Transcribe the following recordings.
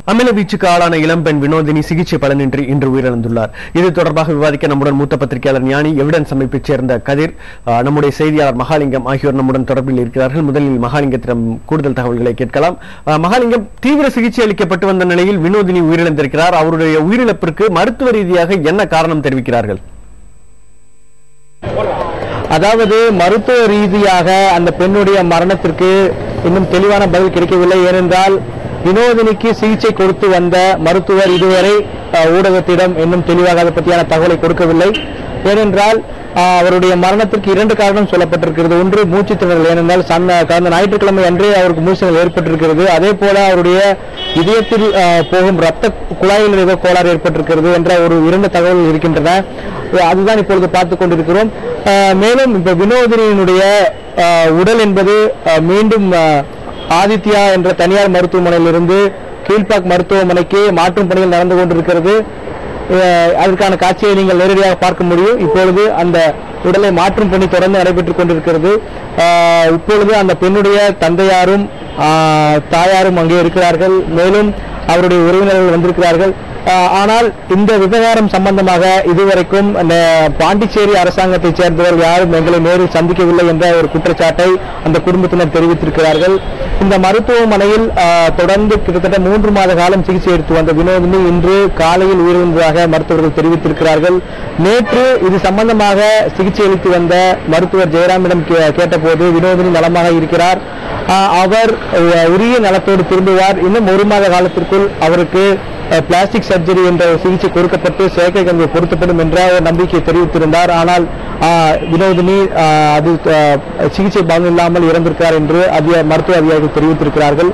அமில வீச்சுக்கு ஆளான இளம்பெண் வினோதினி சிகிச்சை பலனின்றி இன்று உயிரிழந்துள்ளார். இது தொடர்பாக விவாதிக்க நம்முடன் மூத்த பத்திரிகையாளர் ஞானி, எவிடன்ஸ் அமைப்பைச் சேர்ந்த கதிர், நம்முடைய செய்தியாளர் மகாலிங்கம் ஆகியோர் நம்முடன் தொடர்பில் இருக்கிறார்கள். முதலில் மகாலிங்கத்திடம் கூடுதல் தகவல்களை கேட்கலாம். மகாலிங்கம், தீவிர சிகிச்சை அளிக்கப்பட்டு வந்த நிலையில் வினோதினி உயிரிழந்திருக்கிறார். அவருடைய உயிரிழப்பிற்கு மருத்துவ ரீதியாக என்ன காரணம் தெரிவிக்கிறார்கள்? அதாவது மருத்துவ ரீதியாக அந்த பெண்ணுடைய மரணத்திற்கு இன்னும் தெளிவான பதில் கிடைக்கவில்லை. ஏனென்றால் வினோதினிக்கு சிகிச்சை கொடுத்து வந்த மருத்துவர் இதுவரை ஊடகத்திடம் இன்னும் தெளிவாக அதை பற்றியான தகவலை கொடுக்கவில்லை. ஏனென்றால் அவருடைய மரணத்திற்கு 2 காரணம் சொல்லப்பட்டிருக்கிறது. ஒன்று மூச்சுத்திணறல். ஏனென்றால் கடந்த ஞாயிற்றுக்கிழமை அன்றே அவருக்கு மூச்சுத்திணறல் ஏற்பட்டிருக்கிறது. அதே போல அவருடைய இதயத்தில் போகும் ரத்த குழாயில் ஏதோ கோளாறு ஏற்பட்டிருக்கிறது என்ற ஒரு 2 தகவல்கள் இருக்கின்றன. அதுதான் இப்பொழுது பார்த்துக் கொண்டிருக்கிறோம். மேலும் இப்ப வினோதினியினுடைய உடல் என்பது மீண்டும் ஆதித்யா என்ற தனியார் மருத்துவமனையிலிருந்து கீழ்பாக் மருத்துவமனைக்கு மாற்றும் பணிகள் நடந்து கொண்டிருக்கிறது. அதற்கான காட்சியை நீங்கள் நேரடியாக பார்க்க முடியும். இப்பொழுது அந்த உடலை மாற்றும் பணி தொடர்ந்து நடைபெற்றுக் கொண்டிருக்கிறது. இப்பொழுது அந்த பெண்ணுடைய தந்தையாரும் தாயாரும் அங்கே இருக்கிறார்கள். மேலும் அவருடைய உறவினர்கள் வந்திருக்கிறார்கள். ஆனால் இந்த விவகாரம் சம்பந்தமாக இதுவரைக்கும் பாண்டிச்சேரி அரசாங்கத்தைச் சேர்ந்தவர்கள் யாரும் எங்களை நேரில் சந்திக்கவில்லை என்ற ஒரு குற்றச்சாட்டை அந்த குடும்பத்தினர் தெரிவித்திருக்கிறார்கள். இந்த மருத்துவமனையில் தொடர்ந்து கிட்டத்தட்ட 3 மாத காலம் சிகிச்சை எடுத்து வந்த வினோதினி இன்று காலையில் உயிரிழந்ததாக மருத்துவர்கள் தெரிவித்திருக்கிறார்கள். நேற்று இது சம்பந்தமாக சிகிச்சை அளித்து வந்த மருத்துவர் ஜெயராமிடம் கேட்டபோது வினோதினி நலமாக இருக்கிறார், அவர் உரிய நலத்தோடு திரும்புவார், இன்னும் 1 மாத காலத்திற்குள் அவருக்கு பிளாஸ்டிக் சர்ஜரி என்ற சிகிச்சை கொடுக்கப்பட்டு செயற்கை கருவி பொருத்தப்படும் என்ற ஒரு நம்பிக்கை தெரிவித்திருந்தார். ஆனால் வினோதினி அது சிகிச்சை பலன் இல்லாமல் இறந்திருக்கிறார் என்று மருத்துவ அதிகாரிகள் தெரிவித்திருக்கிறார்கள்.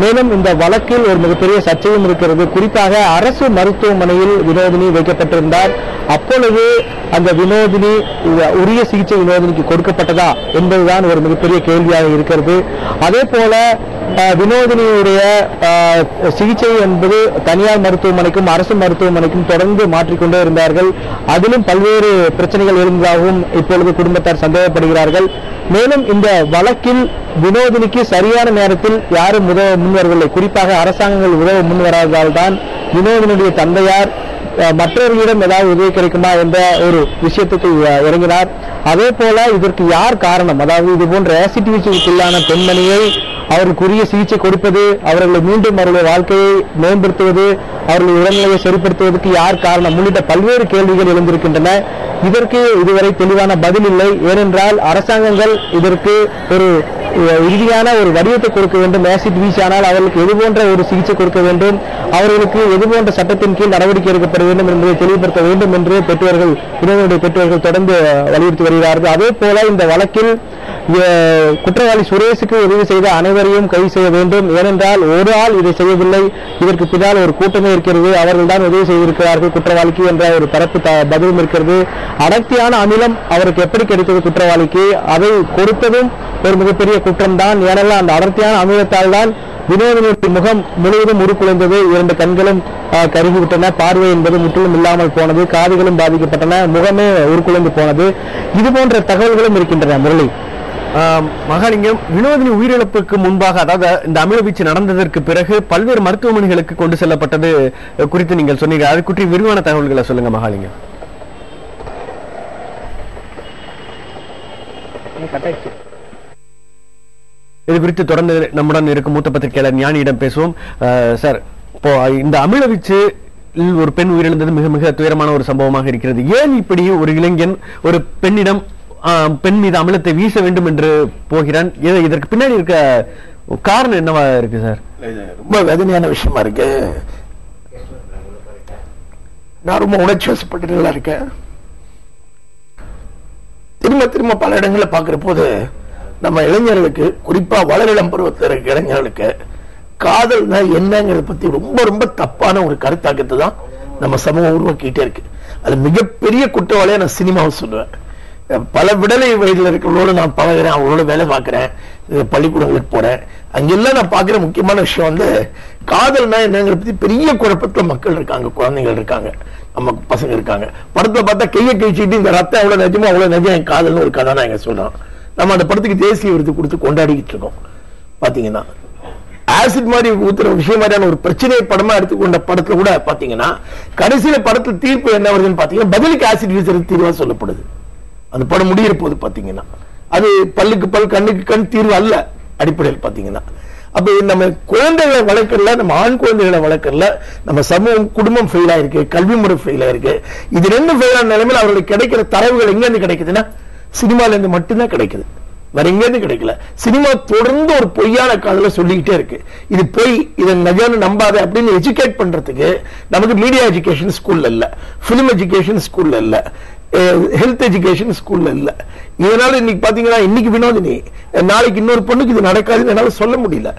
மேலும் இந்த வழக்கில் ஒரு மிகப்பெரிய சர்ச்சையும் இருக்கிறது. குறிப்பாக அரசு மருத்துவமனையில் வினோதினி வைக்கப்பட்டிருந்தார். அப்பொழுது அந்த வினோதினி உரிய சிகிச்சை வினோதினிக்கு கொடுக்கப்பட்டதா என்பதுதான் ஒரு மிகப்பெரிய கேள்வியாக இருக்கிறது. அதே போல வினோதினியுடைய சிகிச்சை என்பது தனியார் மருத்துவமனைக்கும் அரசு மருத்துவமனைக்கும் தொடர்ந்து மாற்றிக்கொண்டே இருந்தார்கள். அதிலும் பல்வேறு பிரச்சனைகள் இருந்ததாகவும் இப்பொழுது குடும்பத்தார் சந்தேகப்படுகிறார்கள். மேலும் இந்த வழக்கில் வினோதினிக்கு சரியான நேரத்தில் யாரும் உதவ முன்வரவில்லை. குறிப்பாக அரசாங்கங்கள் உதவ முன்வராததால் தான் வினோதினுடைய தந்தையார் மற்றவர்களிடம் ஏதாவது உதவி கிடைக்குமா என்ற ஒரு விஷயத்துக்கு இறங்கினார். அதே போல இதற்கு யார் காரணம், அதாவது இது போன்ற ஆசிட்டிவிட்டிக்குள்ளான பெண்மணியை அவர்களுக்குரிய சிகிச்சை கொடுப்பது, அவர்களை மீண்டும் அவர்களுடைய வாழ்க்கையை மேம்படுத்துவது, அவர்களுடைய உடல்நிலையை சரிப்படுத்துவதற்கு யார் காரணம் உள்ளிட்ட பல்வேறு கேள்விகள் எழுந்திருக்கின்றன. இதற்கு இதுவரை தெளிவான பதில் இல்லை. ஏனென்றால் அரசாங்கங்கள் இதற்கு ஒரு இறுதியான ஒரு வடிவத்தை கொடுக்க வேண்டும். ஆசிட் வீச்சானால் அவர்களுக்கு எது போன்ற ஒரு சிகிச்சை கொடுக்க வேண்டும், அவர்களுக்கு எது போன்ற சட்டத்தின் கீழ் நடவடிக்கை எடுக்கப்பட வேண்டும் என்பதை தெளிவுபடுத்த வேண்டும் என்று வினோதினுடைய பெற்றோர்கள் தொடர்ந்து வலியுறுத்தி வருகிறார்கள். அதே போல இந்த வழக்கில் குற்றவாளி சுரேஷுக்கு உதவி செய்த அனைவரையும் கைது செய்ய வேண்டும். ஏனென்றால் ஒரு ஆள் இதை செய்யவில்லை, இதற்கு பின்னால் ஒரு கூட்டமே இருக்கிறது, அவர்கள் தான் உதவி செய்திருக்கிறார்கள் குற்றவாளிக்கு என்ற ஒரு பரப்பு பதிலும் இருக்கிறது. அடர்த்தியான அமிலம் அவருக்கு எப்படி கிடைத்தது குற்றவாளிக்கு, அதை கொடுத்ததும் ஒரு மிகப்பெரிய குற்றம் தான். ஏனெல்லாம் அந்த அடர்த்தியான அமிலத்தால் தான் வினோதினுடைய முகம் முழுவதும் உருக்குலைந்தது, 2 கண்களும் கருகிவிட்டன, பார்வை என்பது முற்றிலும் இல்லாமல் போனது, காதுகளும் பாதிக்கப்பட்டன, முகமே உருக்குலைந்து போனது. இது போன்ற தகவல்களும் இருக்கின்றன. முரளி, மகாலிங்கம், வினோதினி உயிரிழப்புக்கு முன்பாக, அதாவது இந்த அமில வீச்சு நடந்ததற்கு பிறகு பல்வேறு மருத்துவமனைகளுக்கு கொண்டு செல்லப்பட்டது குறித்து நீங்கள் சொன்னீங்க. அது குறித்து விரிவான தகவல்களை சொல்லுங்க மகாலிங்கம். இது குறித்து தொடர்ந்து நம்முடன் இருக்கும் மூத்த பத்திரிகையாளர் ஞானியிடம் பேசுவோம். சார், இப்போ இந்த அமில வீச்சு ஒரு பெண் உயிரிழந்தது மிக மிக துயரமான ஒரு சம்பவமாக இருக்கிறது. ஏன் இப்படி ஒரு இளைஞன் ஒரு பெண் மீது அமிலத்தை வீச வேண்டும் என்று போகிறான்? இதற்கு பின்னாடி இருக்க காரணம் என்னவா இருக்கு சார்? ரொம்ப வேதனையான விஷயமா இருக்கு. நான் ரொம்ப உணர்ச்சி வசப்பட்டு இருக்கேன். திரும்ப பல இடங்களை பார்க்கிற போது நம்ம இளைஞர்களுக்கு, குறிப்பா வளரிளம் பருவத்தில் இருக்க இளைஞர்களுக்கு காதல்னா என்னங்கிறத பத்தி ரொம்ப ரொம்ப தப்பான ஒரு கருத்தாக்கத்தை தான் நம்ம சமூகம் உருவாக்கிட்டே இருக்கு. அது மிகப்பெரிய குற்றவாளியா நான் சினிமாவை சொல்லுவேன். பல விடலை வயதில் இருக்கிறவங்களோட நான் பழகிறேன், அவங்களோட வேலை பார்க்கிறேன், பள்ளிக்கூடங்களுக்கு போறேன். அங்கெல்லாம் நான் பார்க்கிற முக்கியமான விஷயம் வந்து காதல்னா என்னங்கிற பத்தி பெரிய குழப்பத்துல மக்கள் இருக்காங்க, குழந்தைகள் இருக்காங்க, நம்ம பசங்க இருக்காங்க. படத்துல பார்த்தா கையை கழிச்சுட்டு இந்த ரத்தம் எவ்வளவு நிஜமோ அவ்வளவு நிஜம் என் காதல்னு ஒரு கதாநாயகன் சொல்றான். நம்ம அந்த படத்துக்கு தேசிய விருது கொடுத்து கொண்டாடிக்கிட்டு இருக்கோம். பாத்தீங்கன்னா ஆசிட் மாதிரி ஊத்துற விஷயம் மாதிரியான ஒரு பிரச்சனையை படமா எடுத்துக்கொண்ட படத்துல கூட பாத்தீங்கன்னா கடைசியில படத்துல தீர்ப்பு என்ன வருதுன்னு பாத்தீங்கன்னா பதிலுக்கு ஆசிட் வீசுறது தீர்வா சொல்லப்படுது. அந்த படம் முடிகிற போது பாத்தீங்கன்னா அது பல்லுக்கு பல் கண்ணுக்கு கண் தீர்வு அல்ல அடிப்படையில் பாத்தீங்கன்னா. அப்ப நம்ம குழந்தைகளை வளர்க்கறல, நம்ம ஆண் குழந்தைகளை வளர்க்கறல நம்ம சமூகம் குடும்பம் ஃபெயில் ஆயிருக்கு, கல்வி முறை ஃபெயில் ஆயிருக்கு. இது ரெண்டும் ஃபெயில் ஆன நிலைமையில் அவர்களுக்கு கிடைக்கிற தரவுகள் எங்க இருந்து கிடைக்குதுன்னா சினிமால இருந்து மட்டும்தான் கிடைக்குது, வேற எங்க இருந்து கிடைக்கல. சினிமா தொடர்ந்து ஒரு பொய்யான காதல சொல்லிக்கிட்டே இருக்கு. இது பொய், இதை நிஜம்னு நம்பாத அப்படின்னு எஜுகேட் பண்றதுக்கு நமக்கு மீடியா எஜுகேஷன் ஸ்கூல்ல இல்ல, பிலிம் எஜுகேஷன் ஸ்கூல்ல இல்ல, ஹெல்த் எஜுகேஷன் ஸ்கூல்ல இல்ல. இதனால இன்னைக்கு பாத்தீங்கன்னா இன்னைக்கு வினோதினி நாளைக்கு இன்னொரு பொண்ணுக்கு இது நடக்காதுன்னு என்னால சொல்ல முடியல.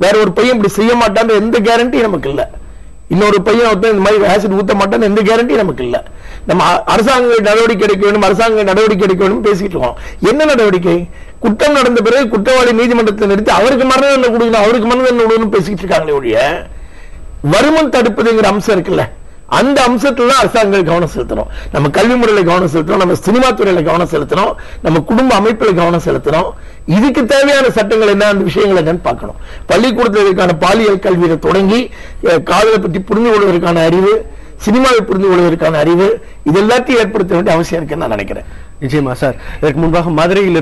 வேற ஒரு பையன் இப்படி செய்ய மாட்டான்ற எந்த கேரண்டி நமக்கு இல்ல. இன்னொரு பையன் இந்த மாதிரி ஆசிட் ஊத்த மாட்டான்னு எந்த கேரண்டி நமக்கு இல்ல. நம்ம அரசாங்க நடவடிக்கை எடுக்க வேண்டும், அரசாங்க நடவடிக்கை எடுக்க வேண்டும் பேசிட்டு இருக்கோம். என்ன நடவடிக்கை? குற்றம் நடந்த பிறகு குற்றவாளி நீதிமன்றத்தில் நிறுத்தி அவருக்கு மரண தண்டனை கொடுக்கணும், அவருக்கு மரண தண்டனை கொடுக்கணும் பேசிட்டு இருக்காங்களே ஒழிய வருமன் தடுப்பதுங்கிற அம்சம் இருக்குல்ல, அந்த அம்சத்துல அரசாங்கம் கவனம் செலுத்தணும். நம்ம கல்வி முறையில கவனம் செலுத்தணும், நம்ம சினிமா துறையில கவனம் செலுத்தணும், நம்ம குடும்ப அமைப்புல கவனம் செலுத்தணும். இதுக்கு தேவையான சட்டங்கள் என்ன, அந்த விஷயங்கள் என்னன்னு பார்க்கணும். பள்ளிக்கூடத்திற்கான பாலியல் கல்வியை தொடங்கி காதலை பற்றி புரிந்து கொள்வதற்கான அறிவு, சினிமாவை புரிந்து கொள்வதற்கான அறிவு, இது எல்லாத்தையும் ஏற்படுத்த வேண்டிய அவசியம் இருக்குன்னு நான் நினைக்கிறேன். நிச்சயமா சார். இதற்கு முன்பாக மதுரையில்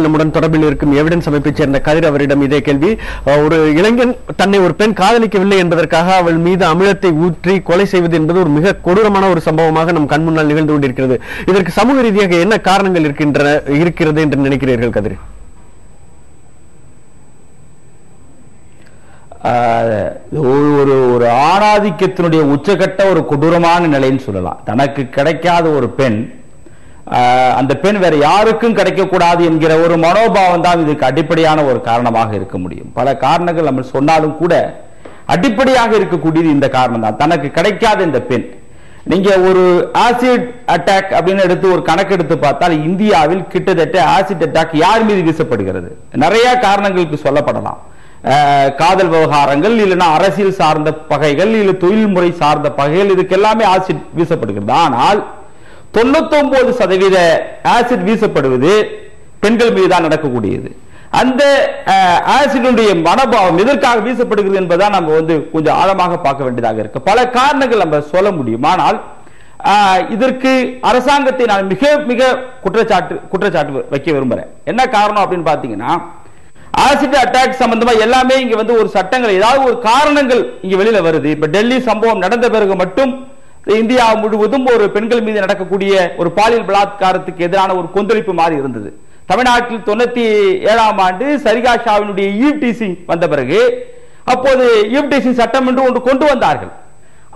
நம்முடன் தொடர்பில் இருக்கும் எவிடன்ஸ் அமைப்பைச் சேர்ந்த கதிர் அவரிடம் இதே கேள்வி. ஒரு இளைஞன் தன்னை ஒரு பெண் காதலிக்கவில்லை என்பதற்காக அவள் மீது அமிலத்தை ஊற்றி கொலை செய்வது என்பது ஒரு மிக கொடூரமான ஒரு சம்பவமாக நம் கண் முன்னால் நிகழ்ந்து கொண்டிருக்கிறது. இதற்கு சமூக ரீதியாக என்ன காரணங்கள் இருக்கிறது என்று நினைக்கிறீர்கள் கதிர்? ஒரு ஆணாதிக்கத்தினுடைய உச்சகட்ட ஒரு கொடூரமான நிலைன்னு சொல்லலாம். தனக்கு கிடைக்காத ஒரு பெண், அந்த பெண் வேற யாருக்கும் கிடைக்கக்கூடாது என்கிற ஒரு மனோபாவம் தான் இதுக்கு அடிப்படையான ஒரு காரணமாக இருக்க முடியும். பல காரணங்கள் நம்ம சொன்னாலும் கூட அடிப்படையாக இருக்கக்கூடியது இந்த காரணம் தான். தனக்கு கிடைக்காத இந்த பெண், நீங்க ஒரு ஆசிட் அட்டாக் அப்படின்னு எடுத்து ஒரு கணக்கு எடுத்து பார்த்தால் இந்தியாவில் கிட்டத்தட்ட ஆசிட் அட்டாக் யார் மீது வீசப்படுகிறது நிறைய காரணங்களுக்கு சொல்லப்படலாம். காதல் விவகாரங்கள், இல்லைன்னா அரசியல் சார்ந்த பகைகள், இல்ல தொழில்முறை சார்ந்த பகைகள், இதுக்கு எல்லாமே ஆசிட் வீசப்படுகிறது. ஆனால் 99% ஆசிட் வீசப்படுவது பெண்கள் மீது தான் நடக்கக்கூடியது. அந்த ஆசிடுடைய மனோபாவம் எதற்காக வீசப்படுகிறது என்பதை நம்ம கொஞ்சம் ஆழமாக பார்க்க வேண்டியதாக இருக்கு. பல காரணங்கள் நம்ம சொல்ல முடியும். ஆனால் இதற்கு அரசாங்கத்தை நான் மிக மிக குற்றச்சாட்டு வைக்க விரும்புறேன். என்ன காரணம் அப்படின்னு பாத்தீங்கன்னா, ஆசிட் அட்டாக் சம்பந்தமா எல்லாமே இங்க ஒரு சட்டங்கள், ஏதாவது ஒரு காரணங்கள் இங்க வெளியில வருது. இப்ப டெல்லி சம்பவம் நடந்த பிறகு மட்டும் இந்தியா முழுவதும் ஒரு பெண்கள் மீது நடக்கக்கூடிய ஒரு பாலியல் பலாத்காரத்துக்கு எதிரான ஒரு கொந்தளிப்பு மாறி இருந்தது. தமிழ்நாட்டில் 97ஆம் ஆண்டு சரிகா ஷாவினுடைய ஈவ்டீசிங் வந்த பிறகு அப்போது ஈவ்டீசிங் சட்டம் என்று ஒன்று கொண்டு வந்தார்கள்.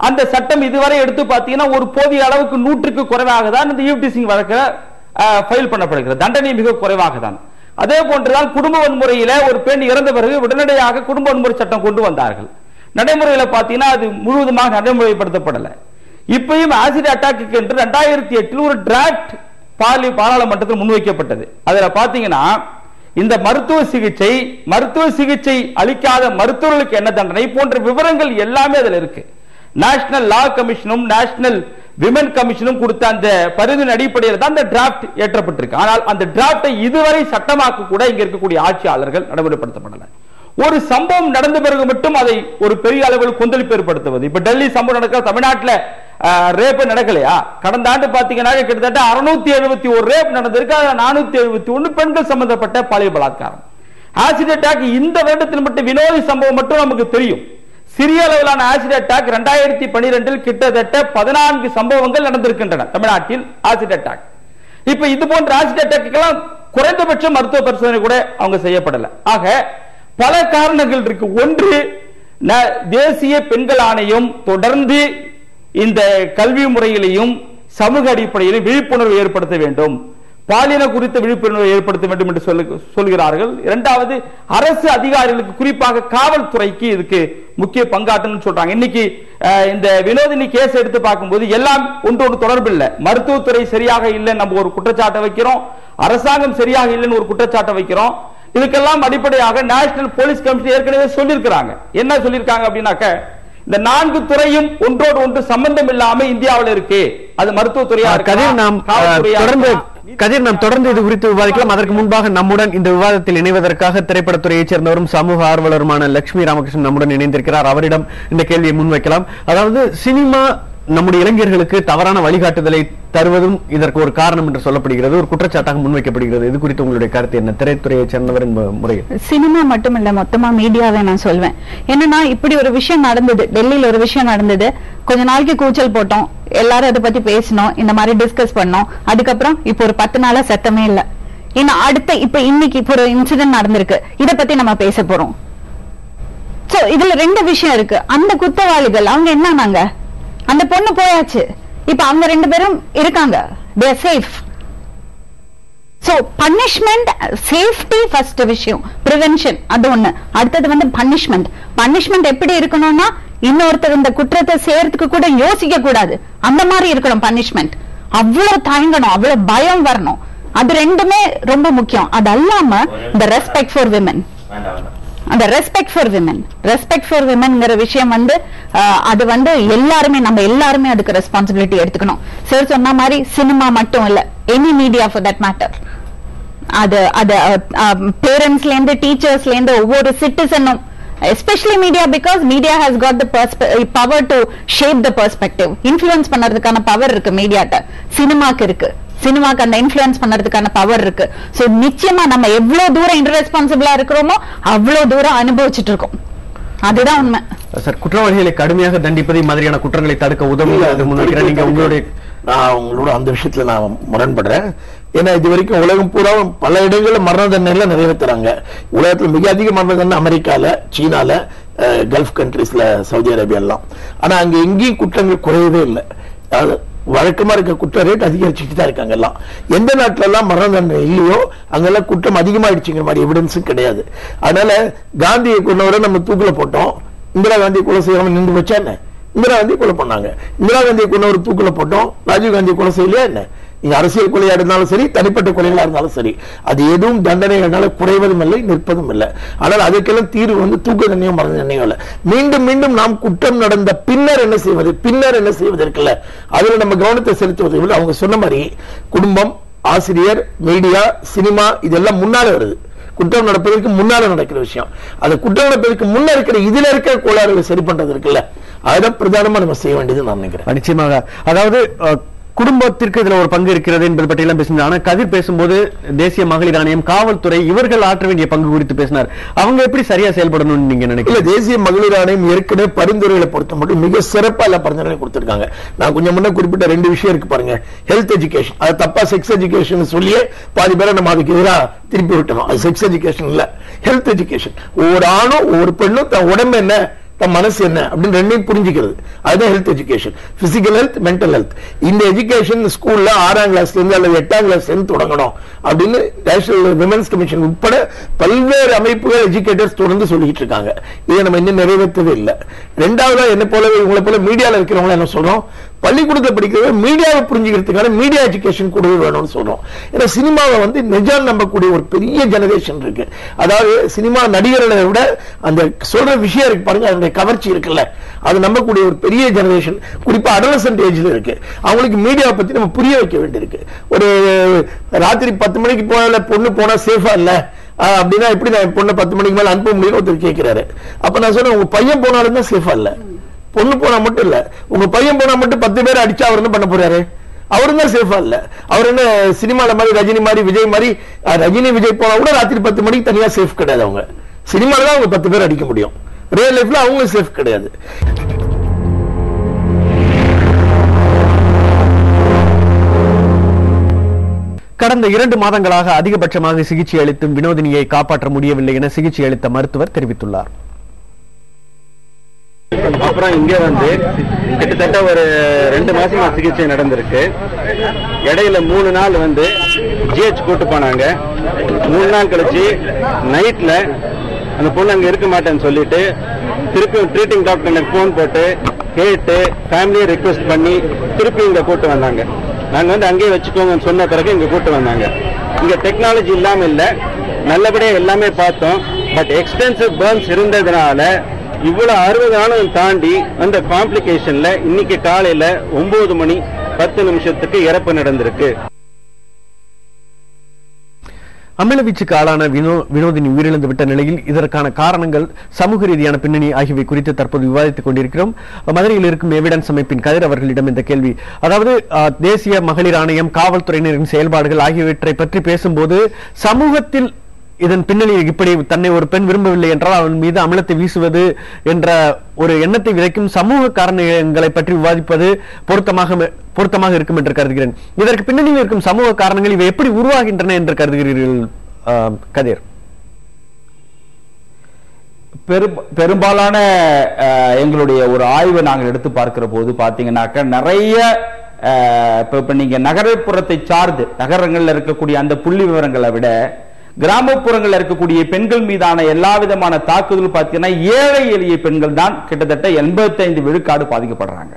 அந்த சட்டம் இதுவரை எடுத்து பார்த்தீங்கன்னா ஒரு போதிய அளவுக்கு 100க்கு குறைவாக தான் இந்த ஈவ்டீசிங் வழக்கு ஃபைல் பண்ணப்படுகிறது. தண்டனை மிக குறைவாக தான். அதே போன்றுதான் குடும்ப வன்முறையில ஒரு பெண் இறந்த பிறகு உடனடியாக குடும்ப வன்முறை சட்டம் கொண்டு வந்தார்கள். நடைமுறையில பாத்தீங்கன்னா அது முழுவதுமாக நடைமுறைப்படுத்தப்படல. இப்பயும் ஆசிட் அட்டாக்கு என்று 2008 ஒரு டிராப்ட் பாராளுமன்றத்தில் முன்வைக்கப்பட்டது. அதுல பாத்தீங்கன்னா இந்த மருத்துவ சிகிச்சை அளிக்காத மருத்துவர்களுக்கு என்ன தண்டனை போன்ற விவரங்கள் எல்லாமே அதுல இருக்கு. நேஷனல் லா கமிஷனும் நேஷனல் விமன் கமிஷனும் கொடுத்த அந்த பரிந்துரை அடிப்படையில் தான் அந்த டிராப்ட் ஏற்றப்பட்டிருக்கு. ஆனால் அந்த டிராப்டை இதுவரை சட்டமாக்க கூட இங்க இருக்கக்கூடிய ஆட்சியாளர்கள் நடைமுறைப்படுத்தப்படல. ஒரு சம்பவம் நடந்த பிறகு மட்டும் அதை ஒரு பெரிய அளவில் கொந்தளிப்பு ஏற்படுத்துவது. இப்ப டெல்லி சம்பவம் நடக்க தமிழ்நாட்டில் ரேப் நடக்கலையா? கடந்த ஆண்டு பாத்தீங்கன்னா கிட்டத்தட்ட 671 ரேப் நடந்திருக்கு. 471 பெண்கள் சம்பந்தப்பட்ட பாலியல் பலாத்காரம். ஆசிட் அட்டாக் இந்த வருடத்தில் மட்டும் வினோதி சம்பவம் மட்டும் நமக்கு தெரியும். சிறிய அளவிலான ஆசிட் அட்டாக் 2012 கிட்டத்தட்ட 14 சம்பவங்கள் நடந்திருக்கின்றன தமிழ்நாட்டில் ஆசிட் அட்டாக். இப்ப இது போன்ற ஆசிட் அட்டாக் குறைந்தபட்ச மருத்துவ பரிசோதனை கூட அவங்க செய்யப்படல. ஆக பல காரணங்கள் இருக்கு. ஒன்று, தேசிய பெண்கள் ஆணையம் தொடர்ந்து இந்த கல்வி முறையிலையும் சமூக அடிப்படையிலும் விழிப்புணர்வு ஏற்படுத்த வேண்டும், பாலின குறித்த விழிப்புணர்வை ஏற்படுத்த வேண்டும் என்று சொல்கிறார்கள். இரண்டாவது, அரசு அதிகாரிகளுக்கு குறிப்பாக காவல்துறைக்கு இதுக்கு முக்கிய பங்காற்றணும்னு சொல்றாங்க. இன்னைக்கு இந்த வினோதினி கேஸ் எடுத்து பார்க்கும்போது எல்லாம் ஒன்றோடு தொடர்பு இல்லை. மருத்துவத்துறை சரியாக இல்லை நம்ம ஒரு குற்றச்சாட்டை வைக்கிறோம், அரசாங்கம் சரியாக இல்லைன்னு ஒரு குற்றச்சாட்டை வைக்கிறோம். இதுக்கெல்லாம் அடிப்படையாக நேஷனல் போலீஸ் கமிஷன் ஏற்கனவே சொல்லியிருக்கிறாங்க. என்ன சொல்லியிருக்காங்க அப்படின்னாக்க, இந்த 4 துறையும் ஒன்றோடு ஒன்று சம்பந்தம் இல்லாம இந்தியாவில் இருக்கு. அது மருத்துவத்துறையா கதிர், நாம் தொடர்ந்து கதிர், நாம் தொடர்ந்து இது குறித்து விவாதிக்கலாம். அதற்கு முன்பாக நம்முடன் இந்த விவாதத்தில் இணைவதற்காக திரைப்படத்துறையைச் சேர்ந்தவரும் சமூக ஆர்வலருமான லட்சுமி ராமகிருஷ்ணன் நம்முடன் இணைந்திருக்கிறார். அவரிடம் இந்த கேள்வியை முன்வைக்கலாம். அதாவது, சினிமா நம்முடைய இளைஞர்களுக்கு தவறான வழிகாட்டுதலை தருவதும் இதற்கு ஒரு காரணம் என்று சொல்லப்படுகிறது, ஒரு குற்றச்சாட்டாக முன்வைக்கப்படுகிறது. இது குறித்து உங்களுடைய கருத்து என்ன? திரைத்துறையை சேர்ந்தவர் முறையில் சினிமா மட்டும் இல்ல, மொத்தமா மீடியாவை நான் சொல்வேன். என்னன்னா, இப்படி ஒரு விஷயம் நடந்தது, டெல்லியில ஒரு விஷயம் நடந்தது, கொஞ்ச நாளைக்கு கூச்சல் போட்டோம், எல்லாரும் அதை பத்தி பேசணும், இந்த மாதிரி டிஸ்கஸ் பண்ணோம். அதுக்கப்புறம் இப்போ ஒரு 10 நாளா சத்தமே இல்ல. இன்னும் அடுத்த இப்ப இன்னைக்கு இப்போ ஒரு இன்சிடென்ட் நடந்திருக்கு, இதை பத்தி நம்ம பேச போறோம். சோ இதுல 2 விஷயம் இருக்கு. அந்த குற்றவாளிகள் அவங்க என்னன்னாங்க, அந்த பொண்ணு போயாச்சு, இப்ப அவங்க 2 பேரும் இருக்காங்க, they are safe. So punishment, safety first விஷயம், prevention அது ஒண்ணு. அடுத்தது வந்து punishment எப்படி இருக்கணும்னா, இன்னொருத்தர் இந்த குற்றத்தை செய்யறதுக்கு கூட யோசிக்க கூடாது, அந்த மாதிரி இருக்கணும் punishment. அவ்வளவு தயங்கணும், அவ்வளவு பயம் வரணும். அது 2மே ரொம்ப முக்கியம். அது அல்லாம இந்த ரெஸ்பெக்ட் ஃபார் விமன், அந்த ரெஸ்பெக்ட் ஃபார் விமன்ங்கிற விஷயம் வந்து அது வந்து நம்ம எல்லாருமே அதுக்கு ரெஸ்பான்சிபிலிட்டி எடுத்துக்கணும். சார் சொன்ன மாதிரி சினிமா மட்டும் இல்ல, any media for that matter. அது பேரண்ட்ஸ்ல இருந்து டீச்சர்ஸ்ல இருந்து ஒவ்வொரு சிட்டிசனும், especially media, because media has got the power to shape the perspective. Influence பண்றதுக்கான பவர் இருக்கு மீடியாட்ட, சினிமாக்கு இருக்கு. சினிமாக்கு அந்த இன்ஃப்ளூயன்ஸ் பண்றதுக்கான பவர் இருக்கு. சோ நிச்சயமா நம்ம எவ்வளவு தூரம் இன்ரெஸ்பான்சிபிளா இருக்கிறோமோ அவ்வளவு தூரம் அனுபவிச்சுட்டு இருக்கோம். அதுதான் உண்மை சார். குற்றவாளிகளை கடுமையாக தண்டிப்பதை மாதிரியான குற்றங்களை தடுக்க உதவும் நீங்க உங்களுடைய நான் உங்களோட அந்த விஷயத்துல நான் முரண்படுறேன். ஏன்னா இது வரைக்கும் உலகம் பூரா பல இடங்களில் மரண தண்டனை நிறைவேற்றுறாங்க. உலகத்தில் மிக அதிக மரண தண்டனை அமெரிக்கால, சீனால, கல்ஃப் கண்ட்ரீஸ்ல, சவுதி அரேபியா எல்லாம். ஆனா அங்க எங்கேயும் குற்றங்கள் குறையவே இல்லை. வழக்கமா இருக்க குற்ற ரேட் அதிகரிச்சுட்டு தான் இருக்காங்க. எல்லாம் எந்த நாட்டுல எல்லாம் மரண தண்டனை இல்லையோ அங்கெல்லாம் குற்றம் அதிகமாயிடுச்சுங்கிற மாதிரி எவிடன்ஸும் கிடையாது. அதனால காந்தியை கொண்டவரை நம்ம தூக்கில போட்டோம், இந்திரா காந்தியை கொலை செய்யாம நின்று வச்சா என்ன? இந்திரா காந்தியை கொலை பண்ணாங்க, இந்திரா காந்தியை கொண்டவர் தூக்கில போட்டோம், ராஜீவ் காந்தியை கொலை செய்யலையா என்ன? நீங்க அரசியல் கொலையா இருந்தாலும் சரி, தனிப்பட்ட கொலைகளா இருந்தாலும் சரி, அது எதுவும் தண்டனைகளால குறைவதும் இல்லை, நிற்பதும் இல்லை. ஆனால் அதுக்கெல்லாம் தீர்வு வந்து தூக்கு தண்டனையோ மரண தண்டனையோ இல்லை. மீண்டும் மீண்டும் நாம் குற்றம் நடந்த பின்னர் என்ன செய்வது இருக்குல்ல, அதுல நம்ம கவனத்தை செலுத்துவது. அவங்க சொன்ன மாதிரி குடும்பம், ஆசிரியர், மீடியா, சினிமா இதெல்லாம் முன்னால வருது. குற்றம் நடப்பதற்கு முன்னால நடக்கிற விஷயம். அது குற்றம் நடப்பதற்கு முன்ன இருக்கிற இதுல இருக்கிற கோளாறுகளை சரி பண்றது இருக்குல்ல, அதுதான் பிரதானமா நம்ம செய்ய வேண்டியது நான் நினைக்கிறேன். நிச்சயமாக. அதாவது குடும்பத்திற்கு இதுல ஒரு பங்கு இருக்கிறது என்பது பற்றியெல்லாம் பேசினார். ஆனா கதிர் பேசும்போது தேசிய மகளிர் ஆணையம், காவல்துறை இவர்கள் ஆற்ற வேண்டிய பங்கு குறித்து பேசினார். அவங்க எப்படி சரியா செயல்படணும்னு நீங்க நினைக்கிறீங்க? தேசிய மகளிர் ஆணையம் ஏற்கனவே பரிந்துரைகளை பொறுத்த மட்டும் மிக சிறப்பா எல்லா பரிந்துரை கொடுத்திருக்காங்க. நான் கொஞ்சம் முன்ன குறிப்பிட்ட 2 விஷயம் இருக்கு பாருங்க. ஹெல்த் எஜுகேஷன், அது தப்பா செக்ஸ் எஜுகேஷன் சொல்லியே பாதி பேரை நம்ம அதுக்கு எதிராக திருப்பி விட்டணும். அது செக்ஸ் எஜுகேஷன் இல்ல, ஹெல்த் எஜுகேஷன். ஒவ்வொரு ஆணும் ஒவ்வொரு பெண்ணும் தன் உடம்பு என்ன, மனசு என்ன அப்படின்னு 2ஐயும் புரிஞ்சுக்கிறது. அதுதான் health education. Physical health, mental health. இந்த எஜுகேஷன் ஸ்கூல்ல 6ஆம் கிளாஸ்ல இருந்து அல்லது 8ஆம் கிளாஸ்ல இருந்து தொடங்கணும் அப்படின்னு நேஷனல் விமென்ஸ் கமிஷன் உட்பட பல்வேறு அமைப்புகள், எஜுகேட்டர்ஸ் தொடர்ந்து சொல்லிட்டு இருக்காங்க. இதை நம்ம இன்னும் நிறைவேற்றவே இல்லை. 2வது, என்ன போலவே உங்களை போல மீடியால இருக்கிறவங்க என்ன சொல்றோம், பள்ளிக்கூடத்தில் படிக்கிறவங்க மீடியாவை புரிஞ்சுக்கிறதுக்கான மீடியா எஜுகேஷன் கூடவே வேணும்னு சொல்றோம். ஏன்னா சினிமாவை வந்து நிஜம் நம்பக்கூடிய ஒரு பெரிய ஜெனரேஷன் இருக்கு. அதாவது சினிமா நடிகர்களை விட அந்த சொல்ற விஷயம் இருக்கு பாருங்க, அதனுடைய கவர்ச்சி இருக்குல்ல, அது நம்பக்கூடிய ஒரு பெரிய ஜெனரேஷன் குறிப்பா அடலசன்ட் ஏஜ்ல இருக்கு. அவங்களுக்கு மீடியாவை பத்தி நம்ம புரிய வைக்க வேண்டியிருக்கு. ஒரு ராத்திரி 10 மணிக்கு போன பொண்ணு போனா சேஃபா இல்ல அப்படின்னா எப்படி நான் பொண்ணு 10 மணிக்கு மேல அனுப்ப முடியும்னு ஒருத்தர் கேட்கிறாரு. அப்ப நான் சொன்னேன், உங்க பையன் போனாலும் தான் சேஃபா இல்ல, பொண்ணு போனா மட்டும் இல்ல, உங்க பையன் போனா மட்டும் 10 பேர் அடிச்சா அவர் என்ன பண்ண போறாரு? அவரு தான் சேஃபா இல்ல. அவர் என்ன சினிமால மாதிரி ரஜினி மாதிரி விஜய் மாதிரி, ரஜினி விஜய் போனா கூட ராத்திரி 10 மணிக்கு தனியா சேஃப் கிடையாது. அவங்க சினிமால தான் அவங்க 10 பேர் அடிக்க முடியும். ரியல் லைஃப்ல அவங்க சேஃப் கிடையாது. கடந்த 2 மாதங்களாக அதிகபட்சமாக சிகிச்சை அளித்தும் வினோதினியை காப்பாற்ற முடியவில்லை என சிகிச்சை அளித்த மருத்துவர் தெரிவித்துள்ளார். அப்புறம் இங்க வந்து கிட்டத்தட்ட ஒரு 2 மாசமா சிகிச்சை நடந்திருக்கு. இடையில 3 நாள் வந்து ஜிஹெச் கூட்டு போனாங்க. 3 நாள் கழிச்சு நைட்ல அந்த பொண்ணு அங்க இருக்க மாட்டேன்னு சொல்லிட்டு திருப்பி ட்ரீட்டிங் டாக்டர் போன் போட்டு கேட்டு ஃபேமிலியை ரிக்வெஸ்ட் பண்ணி திருப்பி இங்க கூட்டு வந்தாங்க. நாங்க வந்து அங்கேயே வச்சுக்கோங்கன்னு சொன்ன பிறகு இங்க கூட்டு வந்தாங்க. இங்க டெக்னாலஜி இல்லாம இல்ல, நல்லபடியா எல்லாமே பார்த்தோம். பட் எக்ஸ்டென்சிவ் பர்ன்ஸ் இருந்ததுனால இவ்வளவு 60 நாளும் தாண்டி அந்த காம்ப்ளிகேஷன்ல இன்னைக்கு காலையில 9 மணி 10 நிமிஷத்துக்கு இறப்பு நடந்திருக்கு. அமிலவீச்சுக்கு ஆளான வினோதினி உயிரிழந்து விட்ட நிலையில் இதற்கான காரணங்கள், சமூக ரீதியான பின்னணி ஆகியவை குறித்து தற்போது விவாதித்துக் கொண்டிருக்கிறோம். மதுரையில் இருக்கும் எவிடன்ஸ் அமைப்பின் கதிர் அவர்களிடம் இந்த கேள்வி, அதாவது தேசிய மகளிர் ஆணையம், காவல்துறையினரின் செயல்பாடுகள் ஆகியவற்றை பற்றி பேசும்போது சமூகத்தில் இதன் பின்னணியில் இப்படி தன்னை ஒரு பெண் விரும்பவில்லை என்றால் அவன் மீது அமிலத்தை வீசுவது என்ற ஒரு எண்ணத்தை விதைக்கும் சமூக காரணங்களை பற்றி விவாதிப்பது பொருத்தமாக இருக்கும் என்று கருதுகிறேன். இதற்கு பின்னணியில் இருக்கும் சமூக காரணங்கள் இவை எப்படி உருவாகின்றன என்று கருதுகிறீர்கள் கதிர்? பெரும்பாலான எங்களுடைய ஒரு ஆய்வை நாங்கள் எடுத்து பார்க்கிற போது பாத்தீங்கன்னாக்க நிறைய இப்ப நீங்க நகரப்புறத்தை சார்ந்து நகரங்கள்ல இருக்கக்கூடிய அந்த புள்ளி விவரங்களை விட கிராமப்புறங்கள் இருக்கக்கூடிய பெண்கள் மீதான எல்லா விதமான தாக்குதல் பார்த்தீங்கன்னா ஏழை எளிய பெண்கள் தான் கிட்டத்தட்ட 85 விழுக்காடு பாதிக்கப்படுறாங்க.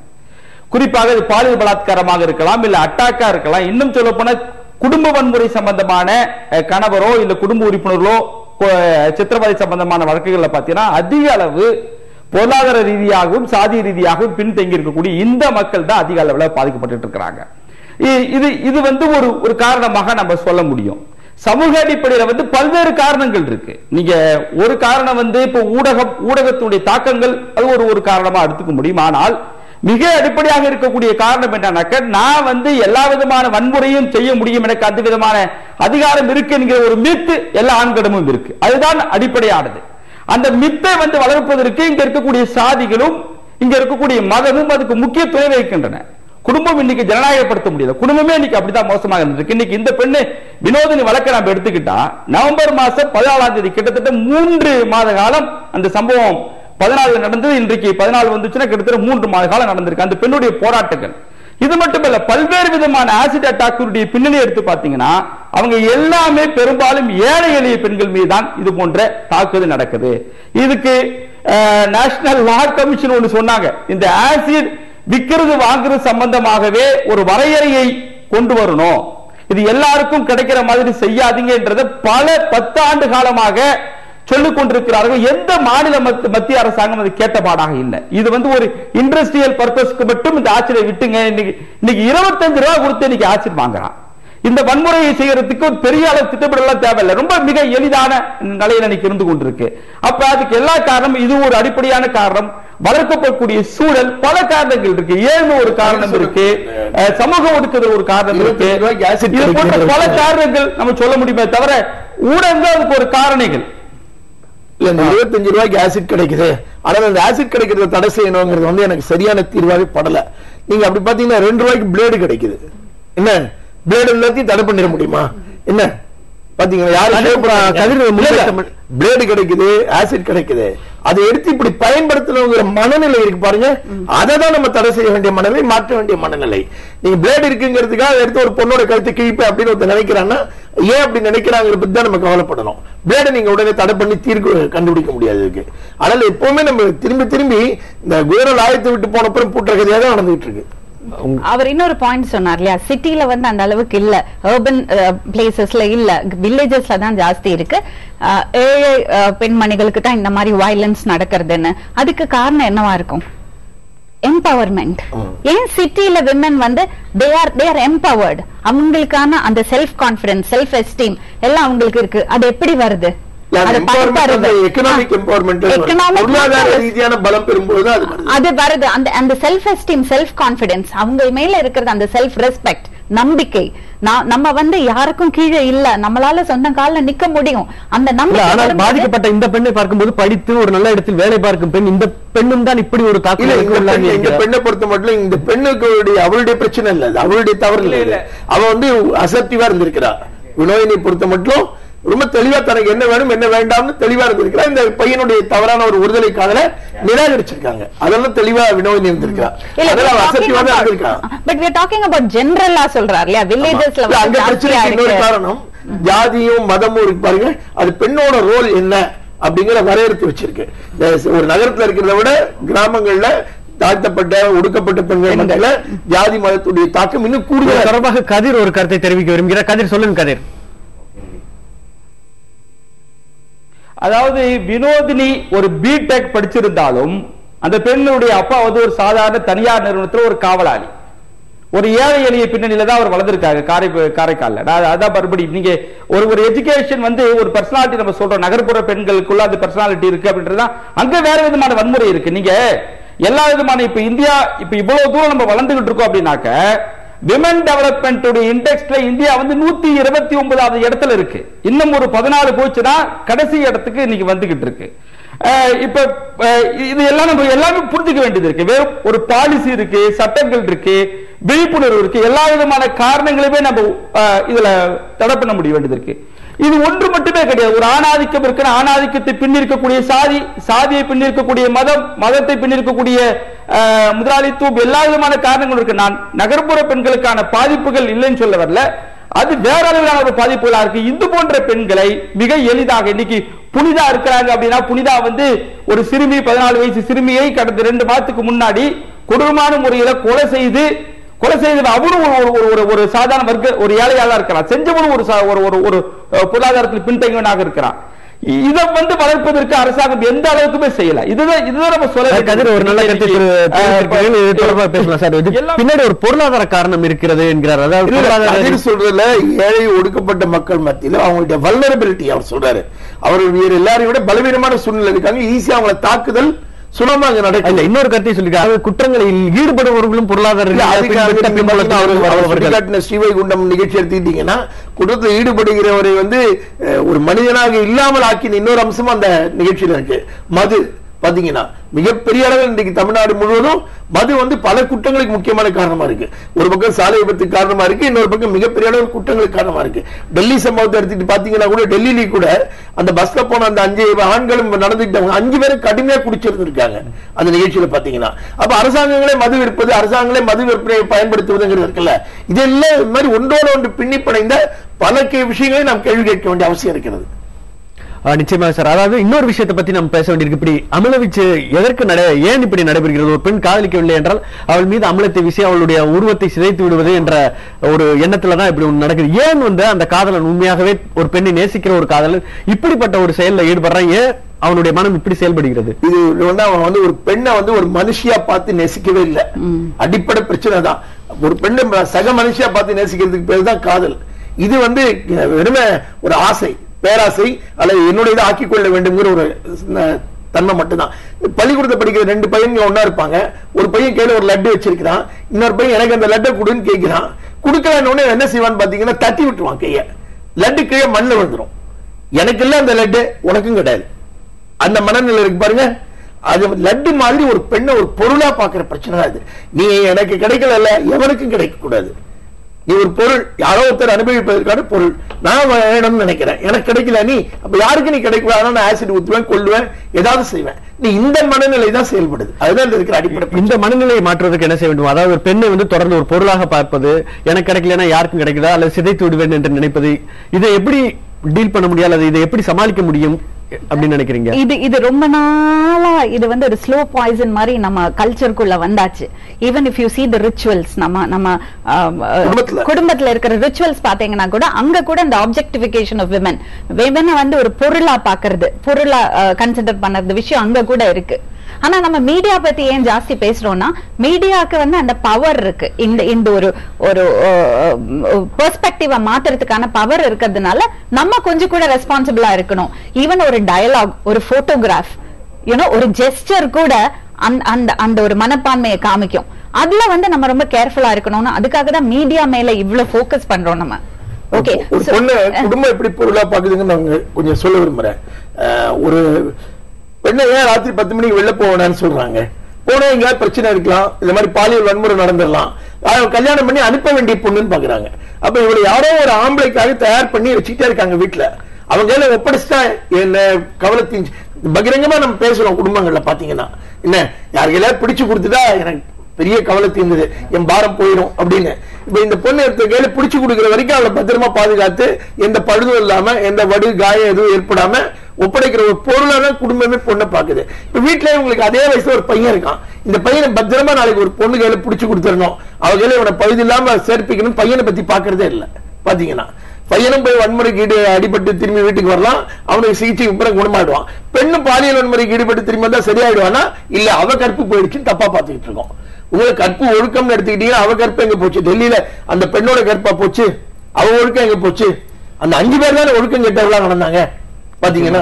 குறிப்பாக இது பாலியல் பலாத்காரமாக இருக்கலாம், இல்ல அட்டாக்கா இருக்கலாம். இன்னும் சொல்ல போன குடும்ப வன்முறை சம்பந்தமான கணவரோ இல்ல குடும்ப உறுப்பினர்களோ சித்திரவதை சம்பந்தமான வழக்குகள்ல பாத்தீங்கன்னா அதிக அளவு பொருளாதார ரீதியாகவும் சாதிய ரீதியாகவும் பின்தங்கி இருக்கக்கூடிய இந்த மக்கள் தான் அதிக அளவில் பாதிக்கப்பட்டு இருக்கிறாங்க. இது வந்து ஒரு காரணமாக நம்ம சொல்ல முடியும். சமூக அடிப்படையில் பல்வேறு காரணங்கள் இருக்கு. நீங்க ஒரு காரணம் இப்ப ஊடகத்துடைய தாக்கங்கள் அது ஒரு காரணமா எடுத்துக்க முடியும். ஆனால் மிக அடிப்படையாக இருக்கக்கூடிய காரணம் என்னன்னாக்க, நான் எல்லா விதமான வன்முறையும் செய்ய முடியும், எனக்கு அந்த விதமான அதிகாரம் இருக்கு என்கிற ஒரு மித்து எல்லா ஆண்களிடமும் இருக்கு. அதுதான் அடிப்படையானது. அந்த மித்தை வளர்ப்பதற்கு இங்க இருக்கக்கூடிய சாதிகளும் இங்க இருக்கக்கூடிய மதமும் அதுக்கு முக்கியத்துவம் வைக்கின்றன. குடும்பம் இன்னைக்கு ஜனநாயகப்படுத்த முடியல. குடும்பமே இன்னைக்கு அப்படிதான் மோசமாக இருந்திருக்கு. இன்னைக்கு இந்த பெண்ணு வினோதினி வழக்க நம்ம எடுத்துக்கிட்டா நவம்பர் மாசம் 14ஆம் தேதி கிட்டத்தட்ட 3 மாத காலம் அந்த சம்பவம் 14 நடந்தது. இன்றைக்கு 14 வந்துச்சுன்னா கிட்டத்தட்ட 3 மாத காலம் நடந்திருக்கு அந்த பெண்ணுடைய போராட்டங்கள். இது மட்டுமல்ல, பல்வேறு விதமான ஆசிட் அட்டாக்குடைய பின்னணி எடுத்து பாத்தீங்கன்னா அவங்க எல்லாமே பெரும்பாலும் ஏழை எளிய பெண்கள் மீது தான் இது போன்ற தாக்குதல் நடக்குது. இதுக்கு நேஷனல் லா கமிஷன் ஒன்று சொன்னாங்க, இந்த ஆசிட் விக்கிறது வாங்குறது சம்பந்தமாகவே ஒரு வரையறையை கொண்டு வரணும், இது எல்லாருக்கும் கிடைக்கிற மாதிரி செய்யாதீங்கன்றத பல 10 ஆண்டு காலமாக சொல்லிக் கொண்டிருக்கிறார்கள். எந்த மாநில மத்திய அரசாங்கம் அது கேட்டபாடாக இல்லை. இது ஒரு இண்டஸ்ட்ரியல் பர்பஸ்க்கு மட்டும் இந்த ஆசிடை விட்டுங்க. இன்னைக்கு 25 ரூபாய் கொடுத்து இன்னைக்கு ஆசிட் வாங்குறான். இந்த வன்முறையை செய்யறதுக்கு ஒரு பெரிய அளவு திட்டமிடலாம் தேவையில்லை. ரொம்ப மிக எளிதான நிலையில இன்னைக்கு இருந்து கொண்டிருக்கு. அப்ப அதுக்கு எல்லா காரணம், இது ஒரு அடிப்படையான காரணம். வளர்க்கப்படக்கூடிய சூழல் பல காரணங்கள் இருக்கு. ஏழ்மை ஒரு காரணம் இருக்கு, சமூக ஒடுக்குதல் ஒரு காரணம் இருக்கு. இது போன்ற பல காரணங்கள் நம்ம சொல்ல முடியுமே தவிர ஊடகங்கள் அதுக்கு ஒரு காரணிகள். 25 ரூபாய்க்கு ஆசிட் கிடைக்குது, ஆனால் அந்த ஆசிட் கிடைக்கிறத தடை செய்யணுங்கிறது எனக்கு சரியான தீர்வாகவே படல. நீங்க அப்படி பாத்தீங்கன்னா 2 ரூபாய்க்கு பிளேடு கிடைக்குது, என்ன பிளேடு எல்லாத்தையும் தடை பண்ணிட முடியுமா? என்ன பாத்தீங்கன்னா பிளேடு கிடைக்குது, ஆசிட் கிடைக்குது, அதை எடுத்து இப்படி பயன்படுத்தணுங்கிற மனநிலை இருக்கு பாருங்க. அதை தான் நம்ம தடை செய்ய வேண்டிய மனநிலை, மாற்ற வேண்டிய மனநிலை. நீங்க பிளேடு இருக்குங்கிறதுக்காக எடுத்து ஒரு பொண்ணோட கழுத்து கிழிப்பு அப்படின்னு ஒருத்தர் நினைக்கிறான்னா ஏன் அப்படி நினைக்கிறாங்கிற பத்தி தான் நம்ம கவலைப்படணும். பிளேடை நீங்க உடனே தடை பண்ணி தீர்வு கண்டுபிடிக்க முடியாது இருக்கு. அதனால எப்பவுமே நம்ம திரும்பி இந்த குயரல் ஆயத்தை விட்டு போன அப்புறம் பூட்டுற கதையாக தான் நடந்துட்டு இருக்கு. அவர் இன்னொரு பாயிண்ட் சொன்னார் இல்லையா, சிட்டில அந்த அளவுக்கு இல்ல, அர்பன் பிளேசஸ்ல இல்ல, வில்லேஜஸ்ல தான் ஜாஸ்தி இருக்கு. ஏழை பெண்மணிகளுக்கு தான் இந்த மாதிரி வயலன்ஸ் நடக்கிறதுன்னு. அதுக்கு காரணம் என்னவா இருக்கும்? எம்பவர்மெண்ட். ஏன் சிட்டில விமன் they are empowered, அவங்களுக்கான அந்த செல்ஃப் கான்பிடன்ஸ், செல்ஃப் எஸ்டீம் எல்லாம் அவங்களுக்கு இருக்கு. அது எப்படி வருது? எக்கனாமிக் எம்பவர்மெண்ட், பொருளாதார ரீதியான பலம் பெறும்போது அது வருது. அந்த செல்ஃப் எஸ்டீம், செல்ஃப் கான்பிடன்ஸ், அவங்க மேல இருக்கிறது அந்த செல்ஃப் ரெஸ்பெக்ட், நம்பிக்கை. நம்ம யாருக்கும் கீழே இல்ல, நம்மளால சொந்த கால நிக்க முடியும். அந்த நம்பிக்கை. பாதிக்கப்பட்ட இந்த பெண்ணை பார்க்கும்போது படித்து ஒரு நல்ல இடத்தில் வேலை பார்க்கும் பெண், இந்த பெண்ணும் தான் இப்படி ஒரு தாக்குதல். இந்த பெண்ணை பொறுத்த மட்டும் இந்த பெண்ணுக்கு அவளுடைய பிரச்சனை இல்ல, அவளுடைய தவறு இல்ல. அவ அசர்ட்டிவா இருந்திருக்கிறா. வினோதினியை பொறுத்த மட்டும் ரொம்ப தெளிவா தனக்கு என்ன வேணும் என்ன வேண்டாம்னு தெளிவா இருந்திருக்கிறா. இந்த பையனுடைய தவறான ஒரு ஒருதலை காதல நிராகரிச்சிருக்காங்க. அதெல்லாம் தெளிவா வினோதினி இருந்திருக்கா. அதெல்லாம் அசர்ட்டிவா தான் இருந்திருக்கா. But we are talking about generally சொல்றார் இல்லையா, வில்லேஜஸ்ல அங்க பிரச்சனைக்கு இன்னொரு காரணம் ஜாதியும் மதமும் இருக்கு பாருங்க. அது பெண்ணோட ரோல் என்ன அப்படிங்கிற வரையறுத்து வச்சிருக்கு. ஒரு நகரத்துல இருக்கிறத விட கிராமங்கள்ல தாழ்த்தப்பட்ட ஒடுக்கப்பட்ட பெண்கள் ஜாதி மதத்துடைய தாக்கம் இன்னும் கூடுதல். தொடர்பாக கதிர் ஒரு கருத்தை தெரிவிக்க விரும்புகிறார். கதிர் சொல்லுங்க. கதிர், அதாவது வினோதினி ஒரு பிடெக் படிச்சிருந்தாலும் அந்த பெண்ணுடைய அப்பா ஒரு சாதாரண தனியார் நிறுவனத்தில் ஒரு காவலாளி. ஒரு ஏழை எளிய பின்னணியில தான் அவர் வளர்ந்திருக்காங்க காரைக்கால்ல. அதான் மறுபடி நீங்க ஒரு எஜுகேஷன் வந்து ஒரு பர்சனாலிட்டி நம்ம சொல்றோம், நகர்ப்புற பெண்களுக்குள்ள அந்த பர்சனாலிட்டி இருக்கு அப்படின்றதா, அங்க வேற விதமான வன்முறை இருக்கு. நீங்க எல்லா விதமான இப்ப இந்தியா இப்ப இவ்வளவு தூரம் நம்ம வளர்ந்துகிட்டு இருக்கோம் அப்படின்னாக்க விமன் டெவலப்மெண்ட் இண்டெக்ஸ்ல இந்தியா வந்து 129வது இடத்துல இருக்கு. இன்னும் ஒரு 14 போச்சுன்னா கடைசி இடத்துக்கு இன்னைக்கு வந்துகிட்டு இருக்கு. இப்ப இது எல்லாம் நம்ம எல்லாமே புரிஞ்சுக்க வேண்டியது இருக்கு. வேறு ஒரு பாலிசி இருக்கு, சட்டங்கள் இருக்கு, விழிப்புணர்வு இருக்கு, எல்லா விதமான காரணங்களுமே நம்ம இதுல தடை பண்ண முடிய வேண்டியது இருக்கு. இது ஒன்று மட்டுமே கிடையாது. ஒரு ஆணாதிக்கம் இருக்கிற ஆணாதிக்கத்தை பின்னிருக்கக்கூடிய சாதி, சாதியை பின்னிருக்கக்கூடிய மதம், மதத்தை பின்னிருக்கக்கூடிய முதலாளித்துவம், எல்லா விதமான காரணங்களும் இருக்கு. நான் நகர்ப்புற பெண்களுக்கான பாதிப்புகள் இல்லைன்னு சொல்ல வரல, அது வேற அளவிலான ஒரு பாதிப்புகளா இருக்கு. இது போன்ற பெண்களை மிக எளிதாக இன்னைக்கு புனிதா இருக்கிறாங்க அப்படின்னா, புனிதா வந்து ஒரு சிறுமி 14 வயசு சிறுமியை கடந்த 2 மாதத்துக்கு முன்னாடி கொடூரமான முறையில கொலை செய்து அவரும் ஒரு சாதாரண வர்க்க ஒரு ஏழையாளா இருக்கிறான், செஞ்சவனும் ஒரு பொருளாதாரத்தில் பின்தங்கியவனாக இருக்கிறான். இதை வந்து வளர்ப்பதற்கு அரசாங்கம் எந்த அளவுக்குமே செய்யல. இதுதான் நம்ம சொல்ல ஒரு நல்ல பேசலாம் சார். பின்னாடி ஒரு பொருளாதார காரணம் இருக்கிறது என்கிறார். அதாவது சொல்றதுல ஏழை ஒடுக்கப்பட்ட மக்கள் மத்தியில் அவங்களுடைய வல்னரபிலிட்டி அவர் சொல்றாரு. அவர்கள் எல்லாரையும் விட பலவீனமான சூழ்நிலை இருக்காங்க, ஈஸியா அவங்களை தாக்குதல் சுலமாக நடக்கல. இன்னொரு கருத்தை சொல்லிருக்காங்க, குற்றங்களில் ஈடுபடுபவர்களும் பொருளாதார ஸ்ரீவைகுண்டம் நிகழ்ச்சி எடுத்துக்கிட்டீங்கன்னா, குற்றத்தில் ஈடுபடுகிறவரை வந்து ஒரு மனிதனாக இல்லாமல் ஆக்கின இன்னொரு அம்சம் அந்த நிகழ்ச்சியில இருக்கு. மது பாத்தீங்கன்னா மிகப்பெரிய அளவில் இன்றைக்கு தமிழ்நாடு முழுவதும் மது வந்து பல குற்றங்களுக்கு முக்கியமான காரணமா இருக்கு. ஒரு பக்கம் சாலை விபத்துக்கு காரணமா இருக்கு, இன்னொரு பக்கம் மிகப்பெரிய அளவில் குற்றங்களுக்கு காரணமா இருக்கு. டெல்லி சம்பவத்தை எடுத்துட்டு பாத்தீங்கன்னா கூட டெல்லியில கூட அந்த பஸ்ல போன அந்த 5 ஆண்களும் நடந்துக்கிட்டவங்க 5 பேரும் கடுமையா குடிச்சிருந்திருக்காங்க அந்த நிகழ்ச்சியில பாத்தீங்கன்னா. அப்ப அரசாங்கங்களே மது விற்பது, அரசாங்கங்களே மது விற்பனையை பயன்படுத்துவதுங்கிறது இருக்குல்ல, இதெல்லாம் இந்த மாதிரி ஒன்றோடு ஒன்று பின்னி பிணைந்த பல விஷயங்களை நாம் கேள்வி கேட்க வேண்டிய அவசியம் இருக்கிறது. நிச்சயமாக சார். அதாவது இன்னொரு விஷயத்தை பத்தி நம்ம பேச வேண்டியிருக்கு. இப்படி அமலவீச்சு எதற்கு ஏன் இப்படி நடைபெறுகிறது? ஒரு பெண் காதலிக்கவில்லை என்றால் அவள் மீது அமலத்தை வீசி அவளுடைய உருவத்தை சிதைத்து விடுவது என்ற ஒரு எண்ணத்துலதான் இப்படி ஒன்று நடக்குது. ஏன் வந்து அந்த காதலன் உண்மையாகவே ஒரு பெண்ணை நேசிக்கிற ஒரு காதலன் இப்படிப்பட்ட ஒரு செயல்ல ஈடுபடுறான்? ஏன் அவனுடைய மனம் இப்படி செயல்படுகிறது? இது வந்து அவன் வந்து ஒரு பெண்ணை வந்து ஒரு மனுஷியா பார்த்து நேசிக்கவே இல்லை. அடிப்படை பிரச்சனை தான். ஒரு பெண்ணை சக மனுஷியா பார்த்து நேசிக்கிறதுக்கு பேர் தான் காதல். இது வந்து வெறுமை ஒரு ஆசை, பேராசை, அல்லது என்னுடைய ஆக்கிக் கொள்ள வேண்டும்ங்கிற ஒரு தன்மை மட்டும்தான். பள்ளிக்கூடத்தை படிக்கிற 2 பையன்கள் ஒன்னா இருப்பாங்க. ஒரு பையன் கையில ஒரு லட்டு வச்சிருக்கிறான், இன்னொரு பையன் எனக்கு அந்த லட்டை கொடுன்னு கேட்கிறான். கொடுக்கலன்னு என்ன செய்வான்னு பாத்தீங்கன்னா தட்டி விட்டுருவான் கைய. லட்டு கீழே மண்ணில் விழுந்துரும். எனக்கு இல்ல அந்த லட்டு, உனக்கும் கிடையாது. அந்த மனநிலை இருக்கு பாருங்க. அது லட்டு மாதிரி ஒரு பெண்ணை ஒரு பொருளா பாக்குற பிரச்சனை தான் இது. நீ எனக்கு கிடைக்கல, எவனுக்கும் கிடைக்க கூடாது. நீ ஒரு பொருள், யாரோ ஒருத்தர் அனுபவிப்பதற்கான பொருள். நான் வேணும்னு நினைக்கிறேன், எனக்கு கிடைக்கல, நீ அப்ப யாருக்கு நீ கிடைக்கூடாது? நான் ஆசிட் ஊத்துவேன், கொள்ளுவேன், ஏதாவது செய்வேன். நீ இந்த மனநிலை தான் செயல்படுது. அதுதான் இருக்கிற அடிப்படை. இந்த மனநிலையை மாற்றுவதற்கு என்ன செய்ய வேண்டும்? அதாவது ஒரு பெண்ணை வந்து தொடர்ந்து ஒரு பொருளாக பார்ப்பது, எனக்கு கிடைக்கலன்னா யாருக்கும் கிடைக்குதா, அல்லது சிதைத்து விடுவேன் என்று நினைப்பது, இதை எப்படி டீல் பண்ண முடியாது? இதை எப்படி சமாளிக்க முடியும் அப்படின்னு நினைக்கிறீங்க? இது ரொம்ப நாளா இது வந்து ஒரு ஸ்லோ பாய்சன் மாதிரி நம்ம கல்ச்சருக்குள்ள வந்தாச்சு. Even if you see the rituals, நம்ம குடும்பத்துல இருக்கிற ரிச்சுவல்ஸ் பாத்தீங்கன்னா கூட அங்க கூட இந்த ஆப்ஜெக்டிஃபிகேஷன் ஆஃப் விமன், விமனை வந்து ஒரு பொருளா பாக்குறது, பொருளா கன்சிடர் பண்றது விஷயம் அங்க கூட இருக்கு. ஆனா நம்ம மீடியா பத்தி ஏன் ஜாஸ்தி பேசுறோம்னா, மீடியாவுக்கு வந்து அந்த பவர் இருக்கு. இந்த ஒரு பெர்ஸ்பெக்டிவ மாத்துறதுக்கான பவர் இருக்கிறதுனால நம்ம கொஞ்சம் கூட ரெஸ்பான்சிபிளா இருக்கணும். ஈவன் ஒரு டயலாக், ஒரு போட்டோகிராஃப், ஒரு ஜெஸ்டர் கூட அந்த ஒரு மனப்பான்மையை காமிக்கும். அதுல வந்து நம்ம ரொம்ப கேர்ஃபுல்லா இருக்கணும்னு அதுக்காக தான் மீடியா மேல இவ்வளவு போக்கஸ் பண்றோம் நம்ம. ஓகே, பொண்ணு குடும்பம் எப்படி பொருளா பாக்குதுன்னு நான் கொஞ்சம் சொல்ல விரும்புறேன். ஒரு பெண்ணை ஏன் ராத்திரி 10 மணிக்கு வெளில போவேன்னு சொல்றாங்க? போனா எங்கேயாவது பிரச்சனை இருக்கலாம், இந்த மாதிரி பாலியல் வன்முறை நடந்துடலாம், கல்யாணம் பண்ணி அனுப்ப வேண்டிய பொண்ணுன்னு பாக்குறாங்க. அப்ப இவளை யாரோ ஒரு ஆம்பளைக்காக தயார் பண்ணி வச்சுக்கிட்டே இருக்காங்க வீட்டுல. அவங்க கையில ஒப்படைச்சிட்டா என்ன கவலத்தின் பகிரங்கமா நம்ம பேசுறோம் குடும்பங்கள்ல பாத்தீங்கன்னா. என்ன யாருக்கையில பிடிச்சு கொடுத்துட்டா எனக்கு பெரிய கவலை தீர்ந்தது, என் பாரம் போயிடும் அப்படின்னு. இப்ப இந்த பொண்ணு எடுத்த கையில பிடிச்சு கொடுக்குற வரைக்கும் அவளை பத்திரமா பாதுகாத்து எந்த பழுதும் இல்லாம எந்த வடு காயம் எதுவும் ஏற்படாம ஒப்படைக்கிற ஒரு பொருளான குடும்பமே பொண்ணை பாக்குது. இப்ப வீட்டுல உங்களுக்கு அதே வயசுல ஒரு பையன் இருக்கான். இந்த பையனை பத்திரமா நாளைக்கு ஒரு பொண்ணு கையில பிடிச்சு கொடுத்துடணும், அவ கையில இவனை பழுது இல்லாம சேர்ப்பிக்கணும். பையனை பத்தி பாக்குறதே இல்லை பாத்தீங்கன்னா. பையனும் போய் வன்முறைக்கு அடிபட்டு திரும்பி வீட்டுக்கு வரலாம், அவனுக்கு சிகிச்சைக்கு பிறகு குணமாயிடுவான். பெண்ணும் பாலியல் வன்முறைக்கு ஈடுபட்டு திரும்பி வந்தா சரியாயிடுவானா? இல்ல அவ கற்பு போயிடுச்சுன்னு தப்பா பாத்துக்கிட்டு இருக்கோம். உங்களுக்கு கற்பு ஒழுக்கம்னு எடுத்துக்கிட்டீங்கன்னா அவ கற்பு எங்க போச்சு? டெல்லியில அந்த பெண்ணோட கற்பா போச்சு, அவ ஒழுக்கம் எங்க போச்சு? அந்த 5 பேர் தானே ஒழுக்கம் கெட்டவர்களா நடந்தாங்க பாத்தீங்கன்னா.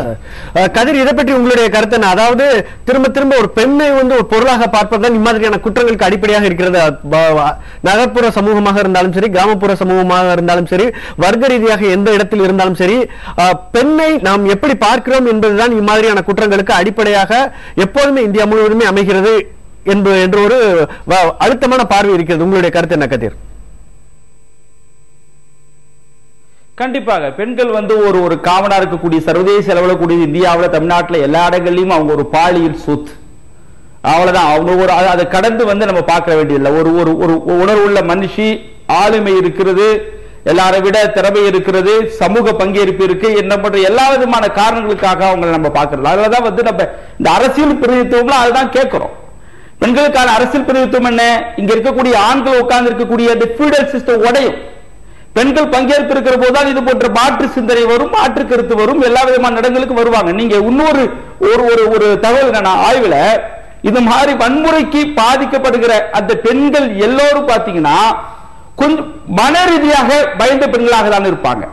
கதிர், இதை பற்றி உங்களுடைய கருத்து என்ன? அதாவது திரும்ப திரும்ப ஒரு பெண்ணை வந்து ஒரு பொருளாக பார்ப்பதுதான் இம்மாதிரியான குற்றங்களுக்கு அடிப்படையாக இருக்கிறது. நகர்ப்புற சமூகமாக இருந்தாலும் சரி, கிராமப்புற சமூகமாக இருந்தாலும் சரி, வர்க்க ரீதியாக எந்த இடத்தில் இருந்தாலும் சரி, பெண்ணை நாம் எப்படி பார்க்கிறோம் என்பதுதான் இம்மாதிரியான குற்றங்களுக்கு அடிப்படையாக எப்போதுமே இந்தியா முழுவதுமே அமைகிறது என்ற ஒரு அழுத்தமான பார்வை இருக்கிறது. உங்களுடைய கருத்து என்ன கதிர்? கண்டிப்பாக பெண்கள் வந்து ஒரு காமனா இருக்கக்கூடிய சர்வதேச அளவில் கூடிய இந்தியாவில் தமிழ்நாட்டில் எல்லா இடங்கள்லயும் அவங்க ஒரு பாலியல் சொத்து, அவ்வளவுதான். அவங்க அதை கடந்து வந்து நம்ம பார்க்க வேண்டியதில்லை. ஒரு உணர்வுள்ள மனுஷி, ஆளுமை இருக்கிறது, எல்லாரை விட திறமை இருக்கிறது, சமூக பங்கேற்பு இருக்கு, என்ன பண்ற எல்லா விதமான காரணங்களுக்காக அவங்களை நம்ம பார்க்கறது. அதுலதான் வந்து நம்ம இந்த அரசியல் பிரதிநிதித்துவம் அதுதான் கேட்கிறோம். பெண்களுக்கான அரசியல் பிரதிநிதித்துவம் என்ன? இங்க இருக்கக்கூடிய ஆண்கள் உட்கார்ந்து இருக்கக்கூடிய ஃபீடல் சிஸ்டம் உடையும். பெண்கள் பங்கேற்பு இருக்கிற போதுதான் இது போன்ற மாற்று சிந்தனை வரும், மாற்று கருத்து வரும், எல்லா விதமான இடங்களுக்கு வருவாங்க. நீங்க இன்னொரு ஒரு தகவல் என்னன்னா, ஆய்வுல இது மாதிரி வன்முறைக்கு பாதிக்கப்படுகிற அந்த பெண்கள் எல்லோரும் பாத்தீங்கன்னா கொஞ்சம் மன ரீதியாக பயந்த பெண்களாக தான் இருப்பாங்க.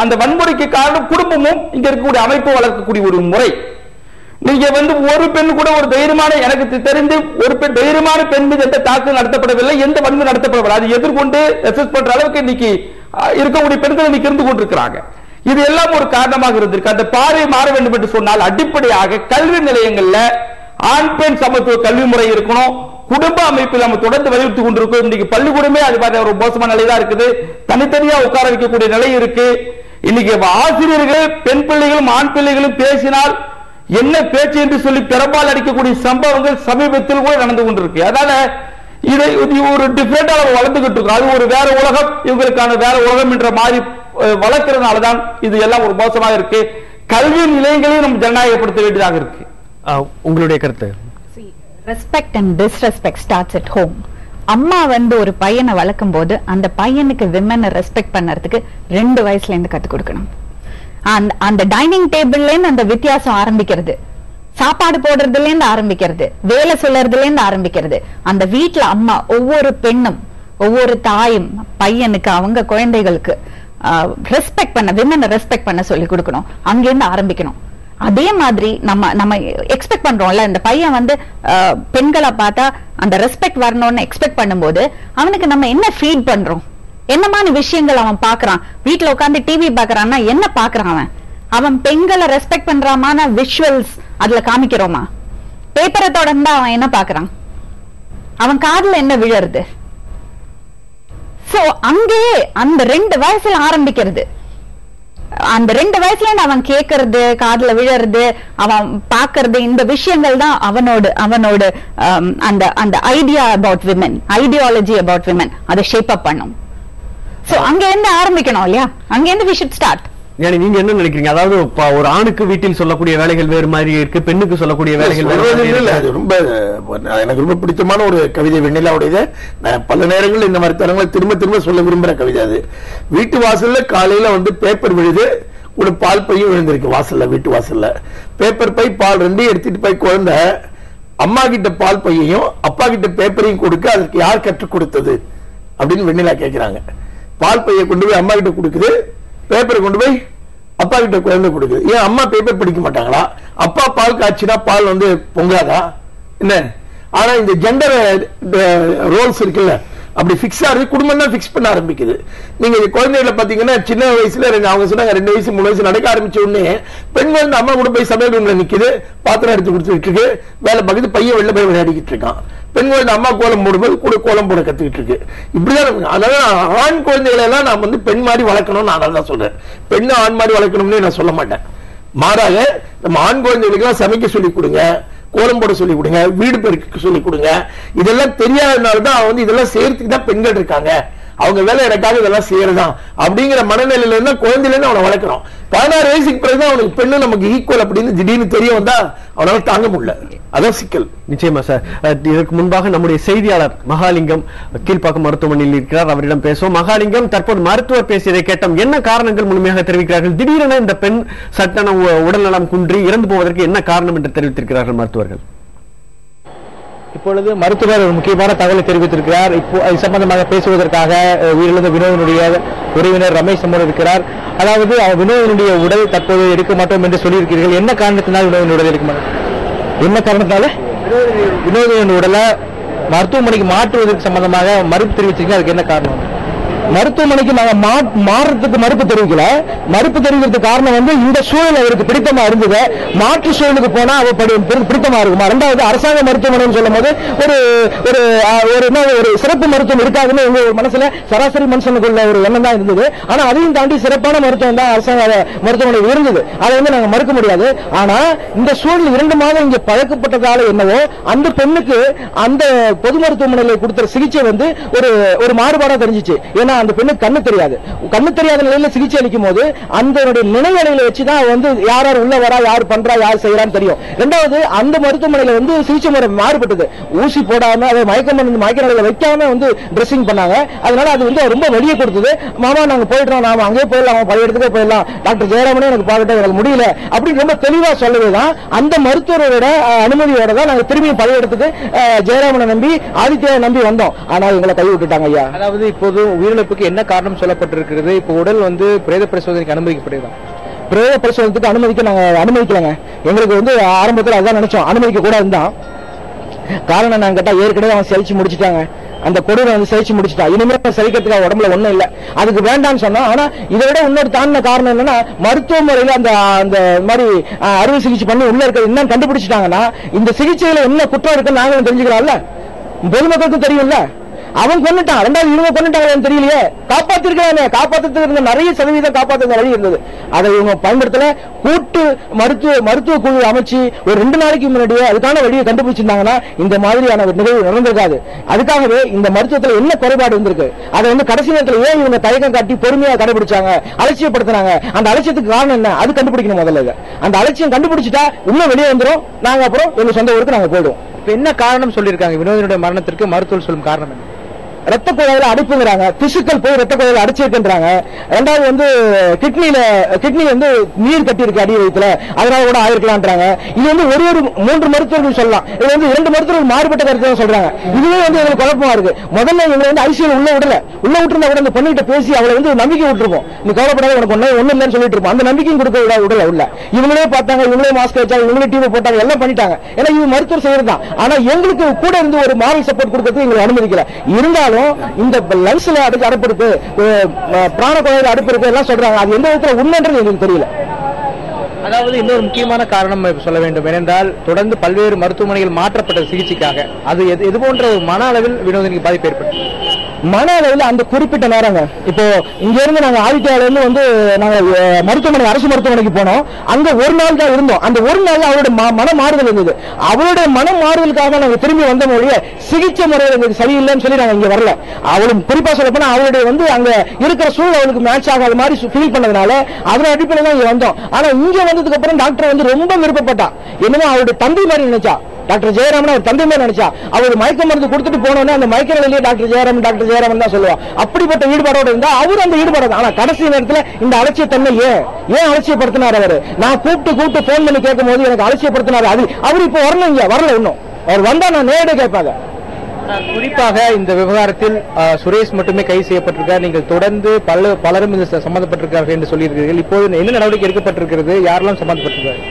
அந்த வன்முறைக்கு காரணம் குடும்பமும் இங்க இருக்கக்கூடிய அமைப்பு வளர்க்கக்கூடிய ஒரு முறை. நீங்க வந்து ஒரு பெண் கூட ஒரு தைரியமான, எனக்கு தெரிந்து ஒரு பெண் தைரியமான பெண் மீது எந்த தாக்குதல் நடத்தப்படவில்லை, எந்த வன்முறை நடத்தப்படவில்லை. அது எதிர்கொண்டு ரெசிஸ்ட் பண்ற அளவுக்கு இன்னைக்கு இருக்கக்கூடிய பெண்கள் இன்னைக்கு இருந்து கொண்டிருக்கிறாங்க. இது எல்லாம் ஒரு காரணமாக இருந்திருக்கு. அந்த பார்வை மாற வேண்டும் என்று சொன்னால் அடிப்படையாக கல்வி நிலையங்கள்ல ஆண் பெண் சமத்துவ கல்வி முறை இருக்கணும். குடும்ப அமைப்பில் நம்ம தொடர்ந்து வலியுறுத்தி கொண்டிருக்கோம். இன்னைக்கு பள்ளிக்கூடமே அது மாதிரி ஒரு மோசமான நிலை தான் இருக்குது. தனித்தனியா உட்கார வைக்கக்கூடிய நிலை இருக்கு. இன்னைக்கு ஆசிரியர்கள் பெண் பிள்ளைகளும் ஆண் பிள்ளைகளும் பேசினால் என்ன பேச்சு என்று சொல்லி பெரும்பால் அடிக்கக்கூடிய சம்பவங்கள் சமீபத்தில் கூட நடந்து கொண்டிருக்கு. அதனால இதை ஒரு டிஃபரெண்டா வளர்ந்துகிட்டு இருக்கோம். அது ஒரு வேற உலகம், இவங்களுக்கான வேற உலகம் என்ற மாதிரி வளர்க்கிறதுனாலதான் இது எல்லாம் ஒரு மோசமாக இருக்கு. கல்வி நிலையங்களையும் நம்ம ஜனநாயகப்படுத்த வேண்டியதாக இருக்கு. உங்களுடைய கருத்து? Respect and disrespect starts at home. அம்மா வந்து ஒரு பையனை வளர்க்கும் போது அந்த பையனுக்கு விமனை ரெஸ்பெக்ட் பண்ணறதுக்கு 2 வயசுல இருந்து கத்து கொடுக்கணும். அந்த டைனிங் டேபிள்ல இருந்து அந்த வித்தியாசம் ஆரம்பிக்கிறது, சாப்பாடு போடுறதுல இருந்து ஆரம்பிக்கிறது, வேலை சொல்றதுல இருந்து ஆரம்பிக்கிறது. அந்த வீட்டுல அம்மா ஒவ்வொரு பெண்ணும் ஒவ்வொரு தாயும் பையனுக்கு அவங்க குழந்தைகளுக்கு ரெஸ்பெக்ட் பண்ண, விமனை ரெஸ்பெக்ட் பண்ண சொல்லி கொடுக்கணும். அங்கிருந்து ஆரம்பிக்கணும். அதே மாதிரி நம்ம எக்ஸ்பெக்ட் பண்றோம்ல, இந்த பையன் வந்து பெண்களை பார்த்தா அந்த ரெஸ்பெக்ட் வரணும்னு எக்ஸ்பெக்ட் பண்ணும்போது அவனுக்கு நம்ம என்ன ஃபீட் பண்றோம், என்னமான விஷயங்கள் அவன் பாக்குறான். வீட்டுல உட்காந்து டிவி பாக்குறான்னா என்ன பாக்குறான்? அவன் பெண்களை ரெஸ்பெக்ட் பண்றாமான விஷுவல்ஸ் அதுல காமிக்கிறோமா? பேப்பரை தொடர்ந்தா அவன் என்ன பாக்குறான்? அவன் காதுல என்ன விழருது? சோ அங்கேயே அந்த 2 வயசுல ஆரம்பிக்கிறது. அந்த 2 வயசுல அவன் கேட்கறது, காதுல விழறது, அவன் பாக்குறது, இந்த விஷயங்கள் தான் அவனோட அந்த idea about women, ideology about women அதை ஷேப் அப் பண்ணும். சோ அங்க இருந்து ஆரம்பிக்கணும் இல்லையா? அங்க இருந்து we should start. நீங்க என்ன நினைக்கிறீங்க? அதாவது ஒரு ஆணுக்கு வீட்டில் சொல்லக்கூடிய வேலைகள் வேறு மாதிரி இருக்கு, பெண்ணுக்கு சொல்லக்கூடிய வேலைகள் ரொம்ப எனக்கு ரொம்ப பிடித்தமான ஒரு கவிதை வெண்ணிலாவுடையது. நான் பல நேரங்கள் இந்த மாதிரி தரங்களை திரும்ப திரும்ப சொல்ல விரும்புற கவிதை அது. வீட்டு வாசல்ல காலையில வந்து பேப்பர் விழுது, ஒரு பால் பையும் விழுந்திருக்கு வாசல்ல, வீட்டு வாசல்ல பேப்பர் பை பால் 2 எடுத்துட்டு போய் குழந்தை அம்மா கிட்ட பால் பையையும் அப்பா கிட்ட பேப்பரையும் கொடுக்க அதற்கு யார் கற்றுக் கொடுத்தது அப்படின்னு வெண்ணிலா கேட்கிறாங்க. பால் பையை கொண்டு போய் அம்மா கிட்ட கொடுக்குது, பேப்பரை கொண்டு போய் அப்பா கிட்ட குழந்தை கொடுக்குது. ஏன் அம்மா பேப்பர் படிக்க மாட்டாங்களா? அப்பா பால் காய்ச்சினா பால் வந்து பொங்காதா என்ன? ஆனா இந்த ஜெண்டர் ரோல்ஸ் இருக்குல்ல, அப்படி பிக்ஸ் ஆகுது, குடும்பம் தான் பிக்ஸ் பண்ண ஆரம்பிக்குது. நீங்க குழந்தைகளை பாத்தீங்கன்னா சின்ன வயசுல அவங்க சொன்னாங்க 2 வயசு 3 வயசு நடக்க ஆரம்பிச்ச உடனே பெண் வந்து அம்மா கூட போய் சமையல் ரூம்ல நிக்குது, பாத்திரம் எடுத்து கொடுத்துட்டு இருக்கு, வேலை பார்க்குது, பையன் வெளில போய் விளையாடிக்கிட்டு இருக்கான். பெண் குழந்தை அம்மா கோலம் போடும்போது கூட கோலம் போட கத்துக்கிட்டு இருக்கு. இப்படிதான். அதனால ஆண் குழந்தைகளை எல்லாம் நான் வந்து பெண் மாதிரி வளர்க்கணும், நான் தான் சொல்றேன். பெண்ணு ஆண் மாதிரி வளர்க்கணும்னு நான் சொல்ல மாட்டேன். மாறாக நம்ம ஆண் குழந்தைகளுக்கு எல்லாம் சமைக்க சொல்லிக் கொடுங்க, கோலம் போட சொல்லிக் கொடுங்க, வீடு பெருக்க சொல்லிக் கொடுங்க. இதெல்லாம் தெரியாதனால்தான் வந்து இதெல்லாம் செய்யறதுக்கு தான் பெண்கள் இருக்காங்க. அவங்க வேலை எனக்காக இதெல்லாம் செய்யறதா அப்படிங்கிற மனநிலையில இருந்தா குழந்தையில இருந்து அவனை வளர்க்கணும். 16 வயசுக்கு பிறகுதான் அவனுக்கு பெண்ணு நமக்கு ஈக்குவல் அப்படின்னு திடீர்னு தெரிய வந்தா அவனால தாங்க முடியல. அதான் சிக்கல். நிச்சயமா சார். இதற்கு முன்பாக நம்முடைய செய்தியாளர் மகாலிங்கம் கீழ்ப்பாக்கம் மருத்துவமனையில் இருக்கிறார், அவரிடம் பேசுவோம். மகாலிங்கம், தற்போது மருத்துவர் பேசியதை கேட்டோம். என்ன காரணங்கள் முழுமையாக தெரிவிக்கிறார்கள்? திடீரென இந்த பெண் சட்டன உடல்நலம் குன்றி இறந்து போவதற்கு என்ன காரணம் என்று தெரிவித்திருக்கிறார்கள் மருத்துவர்கள்? இப்பொழுது மருத்துவர் ஒரு முக்கியமான தகவலை தெரிவித்திருக்கிறார். இப்போ இது சம்பந்தமாக பேசுவதற்காக உயிரிழந்த வினோதனுடைய உறவினர் ரமேஷ் நம்மோடு இருக்கிறார். அதாவது வினோதனுடைய உடல் தற்போது எடுக்க மாட்டோம் என்று சொல்லியிருக்கிறீர்கள். என்ன காரணத்தினால் வினோதனுடைய உடல் எடுக்க மாட்டோம்? என்ன காரணத்தால வினோதனுடைய உடலை மருத்துவமனைக்கு மாற்றுவதற்கு சம்பந்தமாக மறுப்பு தெரிவிச்சிருக்கீங்க. அதுக்கு என்ன காரணம்? மருத்துவமனைக்கு நாங்க மாறுறதுக்கு மறுப்பு தெரிவிக்கல. மறுப்பு தெரிவிக்கிறதுக்கு காரணம் வந்து இந்த சூழல் அவருக்கு பிடித்தமா இருந்தது. மாற்று சூழலுக்கு போனா அவர் பிடித்தமா இருக்குமா? ரெண்டாவது அரசாங்க மருத்துவமனைன்னு சொல்லும் போது ஒரு சிறப்பு மருத்துவம் இருக்காதுன்னு எங்க மனசுல சராசரி மனுஷனுக்குள்ள ஒரு எண்ணம் தான் இருந்தது. ஆனா அதையும் தாண்டி சிறப்பான மருத்துவம் தான் அரசாங்க மருத்துவமனை இருந்தது. அதை வந்து நாங்க மறுக்க முடியாது. ஆனா இந்த சூழல் 2 மாதம் இங்க பழக்கப்பட்டதால என்னவோ அந்த பெண்ணுக்கு அந்த பொது மருத்துவமனையில கொடுத்த சிகிச்சை வந்து ஒரு மாறுபாடா தெரிஞ்சிச்சு. ஏன்னா அந்த பெண்ணுக்கு கண்ணு தெரியாத நிலையில சிகிச்சை அளிக்கும் போது அந்த நினைவலையில வச்சுதான் வந்து யார் உள்ள வரா, யார் பண்றா, யார் செய்யறான்னு தெரியும். ரெண்டாவது அந்த மருத்துவமனையில வந்து சிகிச்சை முறை மாறுபட்டது. ஊசி போடாம அதை மயக்க நிலையில வைக்காம வந்து ட்ரெஸ்ஸிங் பண்ணாங்க. அதனால அது வந்து ரொம்ப வெளியே கொடுத்தது. மாமா நாங்க போயிட்டோம், நாம அங்கே போயிடலாம், பழைய இடத்துக்கே போயிடலாம், டாக்டர் ஜெயராமனே எனக்கு பார்க்கட்டும், எனக்கு முடியல அப்படின்னு ரொம்ப தெளிவா சொல்லவேதான் அந்த மருத்துவரோட அனுமதியோட தான் நாங்க திரும்பி பழைய இடத்துக்கு ஜெயராமனை நம்பி ஆதித்யா நம்பி வந்தோம். ஆனால் எங்களை கை விட்டுட்டாங்க ஐயா. அதாவது இப்போது உயிரிழப்புக்கு என்ன காரணம் சொல்லப்பட்டிருக்கிறது? இப்போ உடல் வந்து பிரேத பரிசோதனைக்கு அனுமதிக்கப்படுதான்? பிரேத பரிசோதனைக்கு அனுமதிக்கலங்க. எங்களுக்கு வந்து ஆரம்பத்தில் அதான் நினைச்சோம், அனுமதிக்க கூட இருந்தான். காரணம் நான் கேட்டா ஏற்கனவே அவன் செழிச்சு முடிச்சுட்டாங்க. அந்த கொடூரை வந்து செழிச்சு முடிச்சுட்டா. இனிமேல் செழிக்கிறதுக்கு உடம்புல ஒண்ணும் இல்ல, அதுக்கு வேண்டாம்னு சொன்னா. ஆனா இதை விட இன்னொரு தாண்டின காரணம் என்னன்னா மருத்துவ முறையில அந்த மாதிரி அறுவை சிகிச்சை பண்ணி உள்ள இருக்க என்ன கண்டுபிடிச்சிட்டாங்கன்னா இந்த சிகிச்சையில என்ன குற்றம் இருக்குன்னு நாங்களும் தெரிஞ்சுக்கலாம்ல, பொதுமக்களுக்கும் தெரியும்ல. அவன் கொண்டுட்டான், ரெண்டாவது இவங்க கொண்டுட்டாங்க தெரியலையே. காப்பாத்திருக்காங்க, காப்பாத்துறதுக்கு நிறைய சதவீதம் காப்பாற்ற வழி இருந்தது. அதை இவங்க பயன்படுத்தல. கூட்டு மருத்துவ குழு அமைச்சு ஒரு 2 நாளைக்கு முன்னாடியே அதுக்கான வழியை கண்டுபிடிச்சிருந்தாங்கன்னா இந்த மாதிரியான நிகழ்வு நடந்திருக்காது. அதுக்காகவே இந்த மருத்துவத்தில் என்ன குறைபாடு இருந்திருக்கு, அதை வந்து கடைசி நேரத்தில் ஏன் இவங்க தயக்கம் காட்டி பொறுமையா கடைபிடிச்சாங்க, அலட்சியப்படுத்தினாங்க, அந்த அலட்சியத்துக்கு காரணம் என்ன, அது கண்டுபிடிக்கணும் முதல்ல. அந்த அலட்சியம் கண்டுபிடிச்சிட்டா இன்னும் வெளியே வந்துடும். நாங்க அப்புறம் எங்க சொந்த ஊருக்கு நாங்க போயிடுவோம். இப்ப என்ன காரணம் சொல்லியிருக்காங்க வினோதனுடைய மரணத்திற்கு மருத்துவர் சொல்லும் காரணம் என்ன? ரத்த குழாயில அடைப்புங்கிறாங்க, திசுக்கள் போய் ரத்த குழாயில அடைச்சிருக்கின்றாங்க. ரெண்டாவது வந்து கிட்னி வந்து நீர் கட்டி இருக்கு அடி வயிற்றுல, அதனால கூட ஆயிருக்கலாம்ன்றாங்க. இது வந்து ஒரு 3 மருத்துவர்கள் சொல்லலாம். இது வந்து 2 மருத்துவர்கள் மாறுபட்ட கருத்து சொல்றாங்க. இதுவே வந்து எங்களுக்கு குழப்பமா இருக்கு. முதல்ல எங்களை வந்து ஐசியூல உள்ள விட்டுருந்தா கூட அந்த பொண்ணுகிட்ட பேசி அவளை வந்து நம்பிக்கை விட்டுருப்போம். நீ கவலைப்படாத, உனக்கு ஒண்ணு இல்லைன்னு சொல்லிட்டு இருப்போம். அந்த நம்பிக்கையும் கொடுக்க விடல உள்ள. இவங்களே பார்த்தாங்க, இவங்களே மாஸ்க் வச்சாங்க, இவங்களே டிவி போட்டாங்க, எல்லாம் பண்ணிட்டாங்க. ஏன்னா இவங்க மருத்துவர் செய்யறதுதான். ஆனா எங்களுக்கு கூட இருந்து ஒரு மாரல் சப்போர்ட் கொடுக்கறதுக்கு எங்களுக்கு அனுமதிக்கல. இருந்தாலும் இந்த லங்ஸ்ல அடைப்பு இருக்கு, பிராண குழாயில அடைப்பு இருக்கு எல்லாம் சொல்றாங்க. அது எந்த விதத்துல உண்மைன்றது எங்களுக்கு தெரியல. அதாவது இன்னொரு முக்கியமான காரணம் சொல்ல வேண்டும். ஏனென்றால் தொடர்ந்து பல்வேறு மருத்துவமனைகள் மாற்றப்பட்ட சிகிச்சைக்காக அது எது போன்ற ஒரு மன அளவில் வினோதனுக்கு பாதிப்பு ஏற்பட்டு மன அளவில் அந்த குறிப்பிட்ட நேரங்க. இப்போ இங்க இருந்து நாங்க ஆதித்யால இருந்து வந்து நாங்க மருத்துவமனை அரசு மருத்துவமனைக்கு போனோம். அங்க ஒரு நாள் தான் இருந்தோம். அந்த ஒரு நாள் அவருடைய மன மாறுதல் இருந்தது. அவருடைய மன மாறுதலுக்காக நாங்க திரும்பி வந்த மொழிய சிகிச்சை முறையில் எங்களுக்கு சரியில்லைன்னு சொல்லி நாங்க இங்க வரல. அவளும் குறிப்பா சொல்ல போனா அவருடைய வந்து அங்க இருக்கிற சூழல் அவளுக்கு மேட்ச் ஆகாத மாதிரி ஃபீல் பண்ணதுனால அதன் அடிப்படையில் தான் இங்க வந்தோம். ஆனா இங்க வந்ததுக்கு அப்புறம் டாக்டர் வந்து ரொம்ப விருப்பப்பட்டா. என்னமோ அவருடைய தந்தை மாதிரி நினைச்சா. டாக்டர் ஜெயராமன் அவர் தந்தை மாதிரி நினைச்சா. அவர் மயக்க மருந்து கொடுத்துட்டு போனோன்னே அந்த மயக்க நிலையிலேயே டாக்டர் ஜெயராமன் தான் சொல்லுவா. அப்படிப்பட்ட ஈடுபாடோட இருந்தா அவர் அந்த ஈடுபாடு. ஆனா கடைசி நேரத்தில் இந்த அலட்சியத்தன்மை ஏன் அலட்சியப்படுத்தினார் அவரு? நான் கூப்பிட்டு போன் பண்ணி கேட்கும் போது எனக்கு அலட்சியப்படுத்தினார். அது அவர் இப்ப வரல, இங்க வரல. இன்னும் அவர் வந்தா நான் நேரடியாக கேட்பாங்க. குறிப்பாக இந்த விவகாரத்தில் சுரேஷ் மட்டுமே கைது செய்யப்பட்டிருக்கார். நீங்கள் தொடர்ந்து பலரும் இந்த சம்பந்தப்பட்டிருக்கார்கள் என்று சொல்லியிருக்கிறீர்கள். இப்போது என்ன நடவடிக்கை எடுக்கப்பட்டிருக்கிறது? யாரெல்லாம் சம்பந்தப்பட்டிருக்காரு?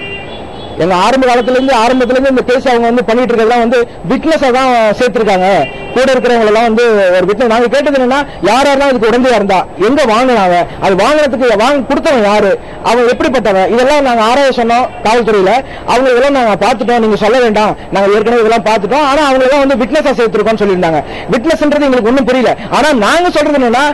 எங்க ஆரம்பத்துல இருந்து இந்த கேஸ் அவங்க வந்து பண்ணிட்டு இருக்கிறதெல்லாம் வந்து விட்னஸா தான் சேர்த்திருக்காங்க. கூட இருக்கிறவங்க எல்லாம் வந்து ஒரு விட்னஸ். நாங்க கேட்டது என்னன்னா யாரெல்லாம் இதுக்கு உடந்தையா இருந்தா, எங்க வாங்கினாங்க, அது வாங்கினதுக்கு கொடுத்தவன் யாரு, அவன் எப்படிப்பட்டவன், இதெல்லாம் நாங்க ஆராய சொன்னோம் காவல்துறையில. அவங்க இதெல்லாம் நாங்க பாத்துட்டோம், நீங்க சொல்ல வேண்டாம், நாங்க ஏற்கனவே இதெல்லாம் பாத்துட்டோம். ஆனா அவங்க எல்லாம் வந்து விட்னஸா சேர்த்திருக்கோம்னு சொல்லியிருந்தாங்க. விட்னஸ்ன்றது எங்களுக்கு ஒண்ணும் புரியல. ஆனா நாங்க சொல்றது என்னன்னா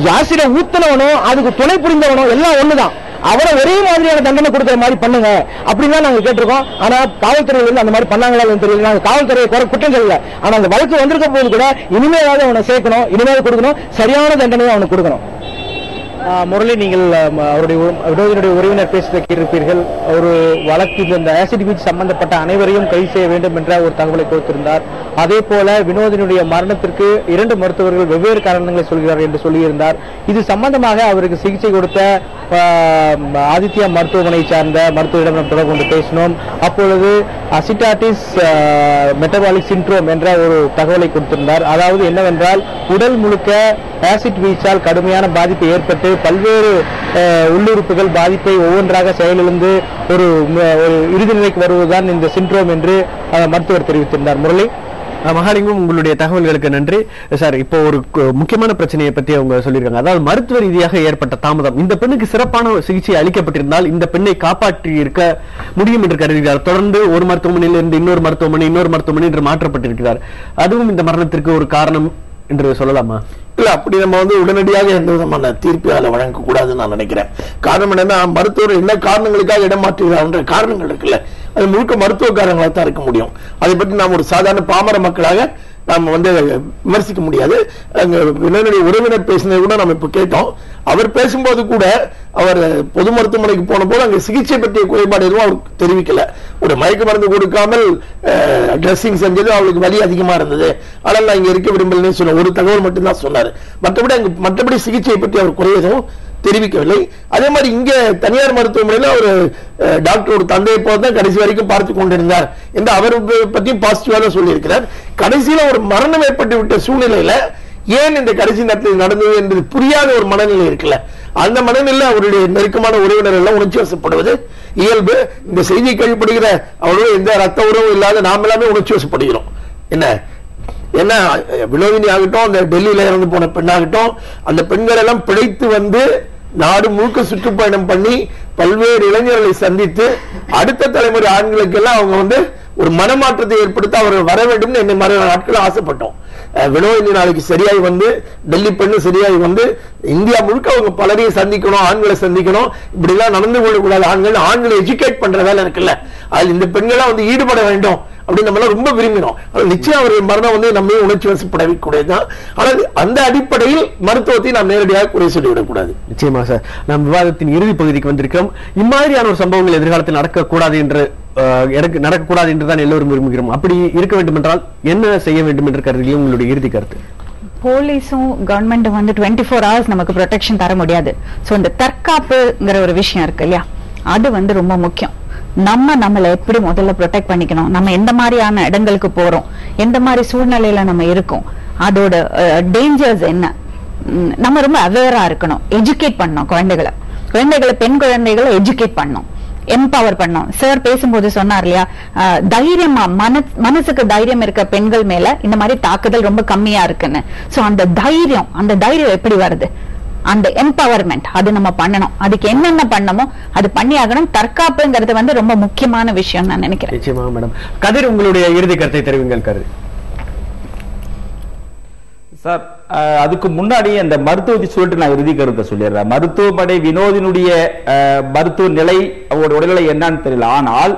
ஜாசிர ஊத்துனவனும் அதுக்கு துணை புரிந்தவனும் எல்லாம் ஒண்ணுதான். அவரை ஒரே மாதிரியான தண்டனை கொடுக்கிற மாதிரி பண்ணுங்க அப்படின்னு நாங்க கேட்டிருக்கோம். ஆனா காவல்துறையில அந்த மாதிரி பண்ணாங்களா தெரியல. நாங்க காவல்துறையை குற்றம் சொல்லல. ஆனா அந்த வழக்கு வந்திருக்க போது கூட இனிமேலாவது அவனை சேர்க்கணும், இனிமேல் கொடுக்கணும், சரியான தண்டனையை அவனுக்கு கொடுக்கணும். முரளி, நீங்கள் வினோதினுடைய உறவினர் பேசுவதை கேட்டிருப்பீர்கள். ஒரு வழக்கு இந்த ஆசிட் வீச்சு சம்பந்தப்பட்ட அனைவரையும் கைது செய்ய வேண்டும் என்ற ஒரு தகவலை கொடுத்திருந்தார். அதே போல வினோதினுடைய மரணத்திற்கு 2 மருத்துவர்கள் வெவ்வேறு காரணங்களை சொல்கிறார் என்று சொல்லியிருந்தார். இது சம்பந்தமாக அவருக்கு சிகிச்சை கொடுத்த ஆதித்யா மருத்துவமனை சார்ந்த மருத்துவரிடம் நாம் தொடர்பு கொண்டு பேசினோம். அப்பொழுது அசிட்டாட்டிஸ் மெட்டபாலிக் சிண்ட்ரோம் என்ற ஒரு தகவலை கொடுத்திருந்தார். அதாவது என்னவென்றால், உடல் முழுக்க ஆசிட் வீச்சால் கடுமையான பாதிப்பு ஏற்பட்டு பல்வேறு உள்ளுறுப்புகள் பாதிப்பை ஒவ்வொன்றாக செயலிழந்து ஒரு இறுதி நிலைக்கு வருவதுதான் இந்த சிண்ட்ரோம் என்று மருத்துவர் தெரிவித்திருந்தார். முரளி, மகாலிங்கம், உங்களுடைய தகவல்களுக்கு நன்றி சார். இப்போ ஒரு முக்கியமான பிரச்சனையை பத்தி அவங்க சொல்லியிருக்காங்க. அதாவது மருத்துவ ரீதியாக ஏற்பட்ட தாமதம். இந்த பெண்ணுக்கு சிறப்பான சிகிச்சை அளிக்கப்பட்டிருந்தால் இந்த பெண்ணை காப்பாற்றி இருக்க முடியும் என்று கருதுகிறார். தொடர்ந்து ஒரு மருத்துவமனையில் இருந்து இன்னொரு மருத்துவமனை என்று மாற்றப்பட்டிருக்கிறார். அதுவும் இந்த மரணத்திற்கு ஒரு காரணம் என்று சொல்லலாமா? இல்ல, அப்படி நம்ம உடனடியாக எந்த விதமான தீர்ப்பு வழங்க கூடாதுன்னு நான் நினைக்கிறேன். காரணம் என்னன்னா, மருத்துவர் என்ன காரணங்களுக்காக இடம் மாற்றுகிறார் காரணங்கள் இருக்குல்ல, அது முழுக்க மருத்துவ காரணங்களாக தான் இருக்க முடியும். அதை பற்றி நாம் ஒரு சாதாரண பாமர மக்களாக நாம் விமர்சிக்க முடியாது. என்னுடைய உறவினர் பேசினதை கூட நம்ம இப்ப கேட்டோம். அவர் பேசும்போது கூட அவர் பொது மருத்துவமனைக்கு போன போது அங்க சிகிச்சை பற்றிய குறைபாடு எதுவும் அவருக்கு தெரிவிக்கல. ஒரு மயக்க மருந்து கொடுக்காமல் ட்ரெஸ்ஸிங் செஞ்சது அவளுக்கு வலி அதிகமா இருந்தது, ஆனால் நான் இங்க இருக்க விரும்பலன்னு சொன்ன ஒரு தகவல் மட்டும்தான் சொன்னாரு. மற்றபடி சிகிச்சையை பற்றி அவர் குறை எதுவும் தெரிவிக்கவில்லை. அதே மாதிரி இங்க தனியார் மருத்துவமனையில் ஒரு டாக்டர் ஒரு தந்தையை போல தான் கடைசி வரைக்கும் பார்த்து கொண்டிருந்தார் என்று அவர் பற்றியும் பாசிட்டிவா தான் சொல்லியிருக்கிறார். கடைசியில ஒரு மரணம் ஏற்பட்டு விட்ட சூழ்நிலையில ஏன் இந்த கடைசி நேரத்தில் நடந்தது என்று புரியாத ஒரு மனநிலை இருக்குல்ல, அந்த மனநிலை அவருடைய நெருக்கமான உறவினர் எல்லாம் உணர்ச்சி வசப்படுவது இயல்பு. இந்த செய்தியை கேள்விப்படுகிற அவரோட எந்த ரத்த உறவும் இல்லாத நாம் எல்லாமே உணர்ச்சி வசப்படுகிறோம். என்ன வினோதினி ஆகட்டும், அந்த டெல்லியில இறந்து போன பெண்ணாகட்டும், அந்த பெண்கள் எல்லாம் பிழைத்து நாடு முழுக்க சுற்றுப்பயணம் பண்ணி பல்வேறு இளைஞர்களை சந்தித்து அடுத்த தலைமுறை ஆண்களுக்கு எல்லாம் அவங்க ஒரு மனமாற்றத்தை ஏற்படுத்த அவர்கள் வர வேண்டும் என்னை மறு நாட்கள் ஆசைப்பட்டோம். வினோதினி நாளைக்கு சரியாய் டெல்லி பெண்ணு சரியாய் இந்தியா முழுக்க அவங்க பலரையும் சந்திக்கணும், ஆண்களை சந்திக்கணும். இப்படி எல்லாம் நடந்து கொள்ளக்கூடாது. ஆண்களை எஜுகேட் பண்ற வேலை இருக்குல்ல, அதில் இந்த பெண்களா ஈடுபட வேண்டும் அப்படின்னு நம்ம ரொம்ப விரும்பினோம். நிச்சயம் அவர்கள் மரணம் நம்ம உணர்ச்சி வசப்படக்கூடியதுதான். ஆனால் அந்த அடிப்படையில் மருத்துவத்தை நாம் நேரடியாக குறை சொல்லிவிடக் கூடாது. நிச்சயமா சார், நாம் விவாதத்தின் இறுதி பகுதிக்கு வந்திருக்கிறோம். இம்மாதிரியான ஒரு சம்பவங்கள் எதிர்காலத்தில் நடக்கக்கூடாது என்றுதான் எல்லோரும் விரும்புகிறோம். அப்படி இருக்க வேண்டும் என்றால் என்ன செய்ய வேண்டும் என்று கருதுகிறீங்க? உங்களுடைய இறுதி கருத்து. போலீஸும் கவர்மெண்ட் 24 hours நமக்கு ப்ரொடெக்ஷன் தர முடியாது. சோ இந்த தற்காப்புங்கிற ஒரு விஷயம் இருக்கு இல்லையா, அது ரொம்ப முக்கியம். நம்மளை எப்படி முதல்ல ப்ரொடெக்ட் பண்ணிக்கணும், நம்ம எந்த மாதிரியான இடங்களுக்கு போறோம், எந்த மாதிரி சூழ்நிலையில நம்ம இருக்கோம், அதோட டேஞ்சர்ஸ் என்ன, நம்ம ரொம்ப அவேரா இருக்கணும். எஜுகேட் பண்ணணும் குழந்தைகளை, பெண் குழந்தைகளை எஜுகேட் பண்ணணும், எம்பவர் பண்ணணும். சார் பேசும்போது சொன்னார் இல்லையா, தைரியமா மனசுக்கு தைரியம் இருக்க பெண்கள் மேல இந்த மாதிரி தாக்குதல் ரொம்ப கம்மியா இருக்குன்னு. சோ அந்த தைரியம் எப்படி வருது? அந்த எம்பவர்மெண்ட் அது நம்ம பண்ணணும். அதுக்கு என்னென்ன பண்ணமோ அது பண்ணி ஆகணும். தற்காப்புங்கிறது ரொம்ப முக்கியமான விஷயம் நான் நினைக்கிறேன். நிச்சயமா மேடம். கதிர், உங்களுடைய இறுதி கருத்தை தெரிவிங்கள். கதிர் சார், அதுக்கு முன்னாடி அந்த மருத்துவத்தை சொல்லிட்டு நான் இறுதி கருத்தை சொல்லிடுறேன். மருத்துவமனை வினோதினுடைய மருத்துவ நிலை, அவருடைய உடல்நிலை என்னன்னு தெரியல. ஆனால்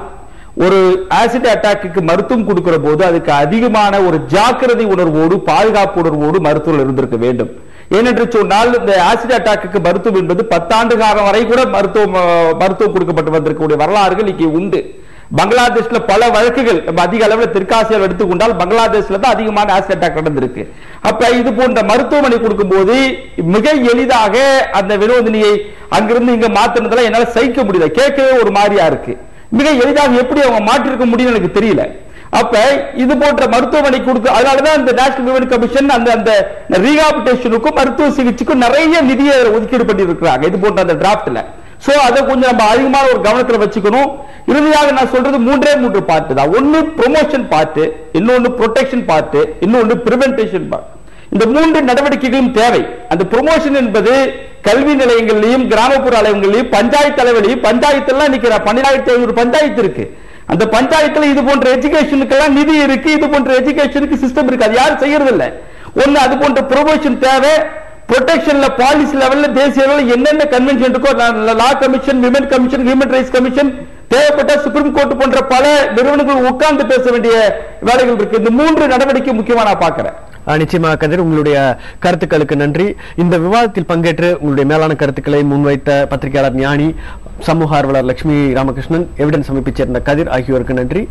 ஒரு ஆசிட் அட்டாக்கு மருத்துவம் கொடுக்கிற போது அதுக்கு அதிகமான ஒரு ஜாக்கிரதை உணர்வோடு, பாதுகாப்பு உணர்வோடு மருத்துவர்கள் இருந்திருக்க வேண்டும். ஏனென்று சொன்னால் இந்த ஆசிட் அட்டாக்கு மருத்துவம் என்பது 10 ஆண்டு காலம் வரை கூட மருத்துவம் கொடுக்கப்பட்டு வந்திருக்கக்கூடிய வரலாறுகள் இங்கே உண்டு. பங்களாதேஷ்ல பல வழக்குகள் அதிக அளவில் தெற்காசியாவில் எடுத்துக்கொண்டால் பங்களாதேஷ்ல தான் அதிகமான ஆசிட் அட்டாக் நடந்திருக்கு. அப்ப இது போன்ற மருத்துவமனை கொடுக்கும் போது மிக எளிதாக அந்த வினோதினியை அங்கிருந்து இங்க மாத்தினதுல என்னால சகிக்க முடியல, கேட்கவே ஒரு மாதிரியா இருக்கு. மிக எளிதாக எப்படி அவங்க மாற்றிருக்க முடியும் எனக்கு தெரியல. அப்ப இது போன்ற மருத்துவமனை கொடுக்க, அதனாலதான் இந்த நேஷனல் விமன் கமிஷன் அந்த ரீஹாபிலிட்டேஷனுக்கும் மருத்துவ சிகிச்சைக்கும் நிறைய நிதியை ஒதுக்கீடு பண்ணி இருக்கிறாங்க இது போன்ற அந்த டிராப்ட்ல. சோ அதை கொஞ்சம் நம்ம அதிகமான ஒரு கவனத்துல வச்சுக்கணும். இறுதியாக நான் சொல்றது 3 பார்ட் தான். ஒன்னு ப்ரொமோஷன் பார்ட், இன்னொன்னு ப்ரொடெக்ஷன் பார்ட், இன்னொன்னு பிரிவென்டேஷன் பார்ட். இந்த 3 நடவடிக்கைகளும் தேவை. அந்த ப்ரொமோஷன் என்பது கல்வி நிலையங்களிலும் கிராமப்புற அலுவலகங்களிலும் பஞ்சாயத்து அளவிலையும், பஞ்சாயத்துல இன்னைக்கு 12,500 பஞ்சாயத்து இருக்கு. அந்த பஞ்சாயத்துல இது போன்ற எஜுகேஷனுக்கெல்லாம் நிதி இருக்கு, இது போன்ற எஜுகேஷனுக்கு சிஸ்டம் இருக்கு. அது யாரும் செய்யறது இல்லை. ஒன்னு அது போன்ற ப்ரொமோஷன் தேவை. ப்ரொடெக்ஷன்ல பாலிசி லெவல்ல தேசிய லெவலில் என்னென்ன கன்வென்ஷன் இருக்கோ, law commission, women commission, human rights commission, தேவைப்பட்ட சுப்ரீம் கோர்ட் போன்ற பல நிறுவனங்கள் உட்கார்ந்து பேச வேண்டிய வேலைகள் இருக்கு. இந்த 3 நடவடிக்கை முக்கியமா நான் பார்க்கிறேன். நிச்சயமாக கதிர், உங்களுடைய கருத்துக்களுக்கு நன்றி. இந்த விவாதத்தில் பங்கேற்று உங்களுடைய மேலான கருத்துக்களை முன்வைத்த பத்திரிகையாளர் ஞானி, சமூக ஆர்வலர் லட்சுமி ராமகிருஷ்ணன், எவிடன்ஸ் அமைப்பைச் சேர்ந்த கதிர் ஆகியோருக்கு நன்றி.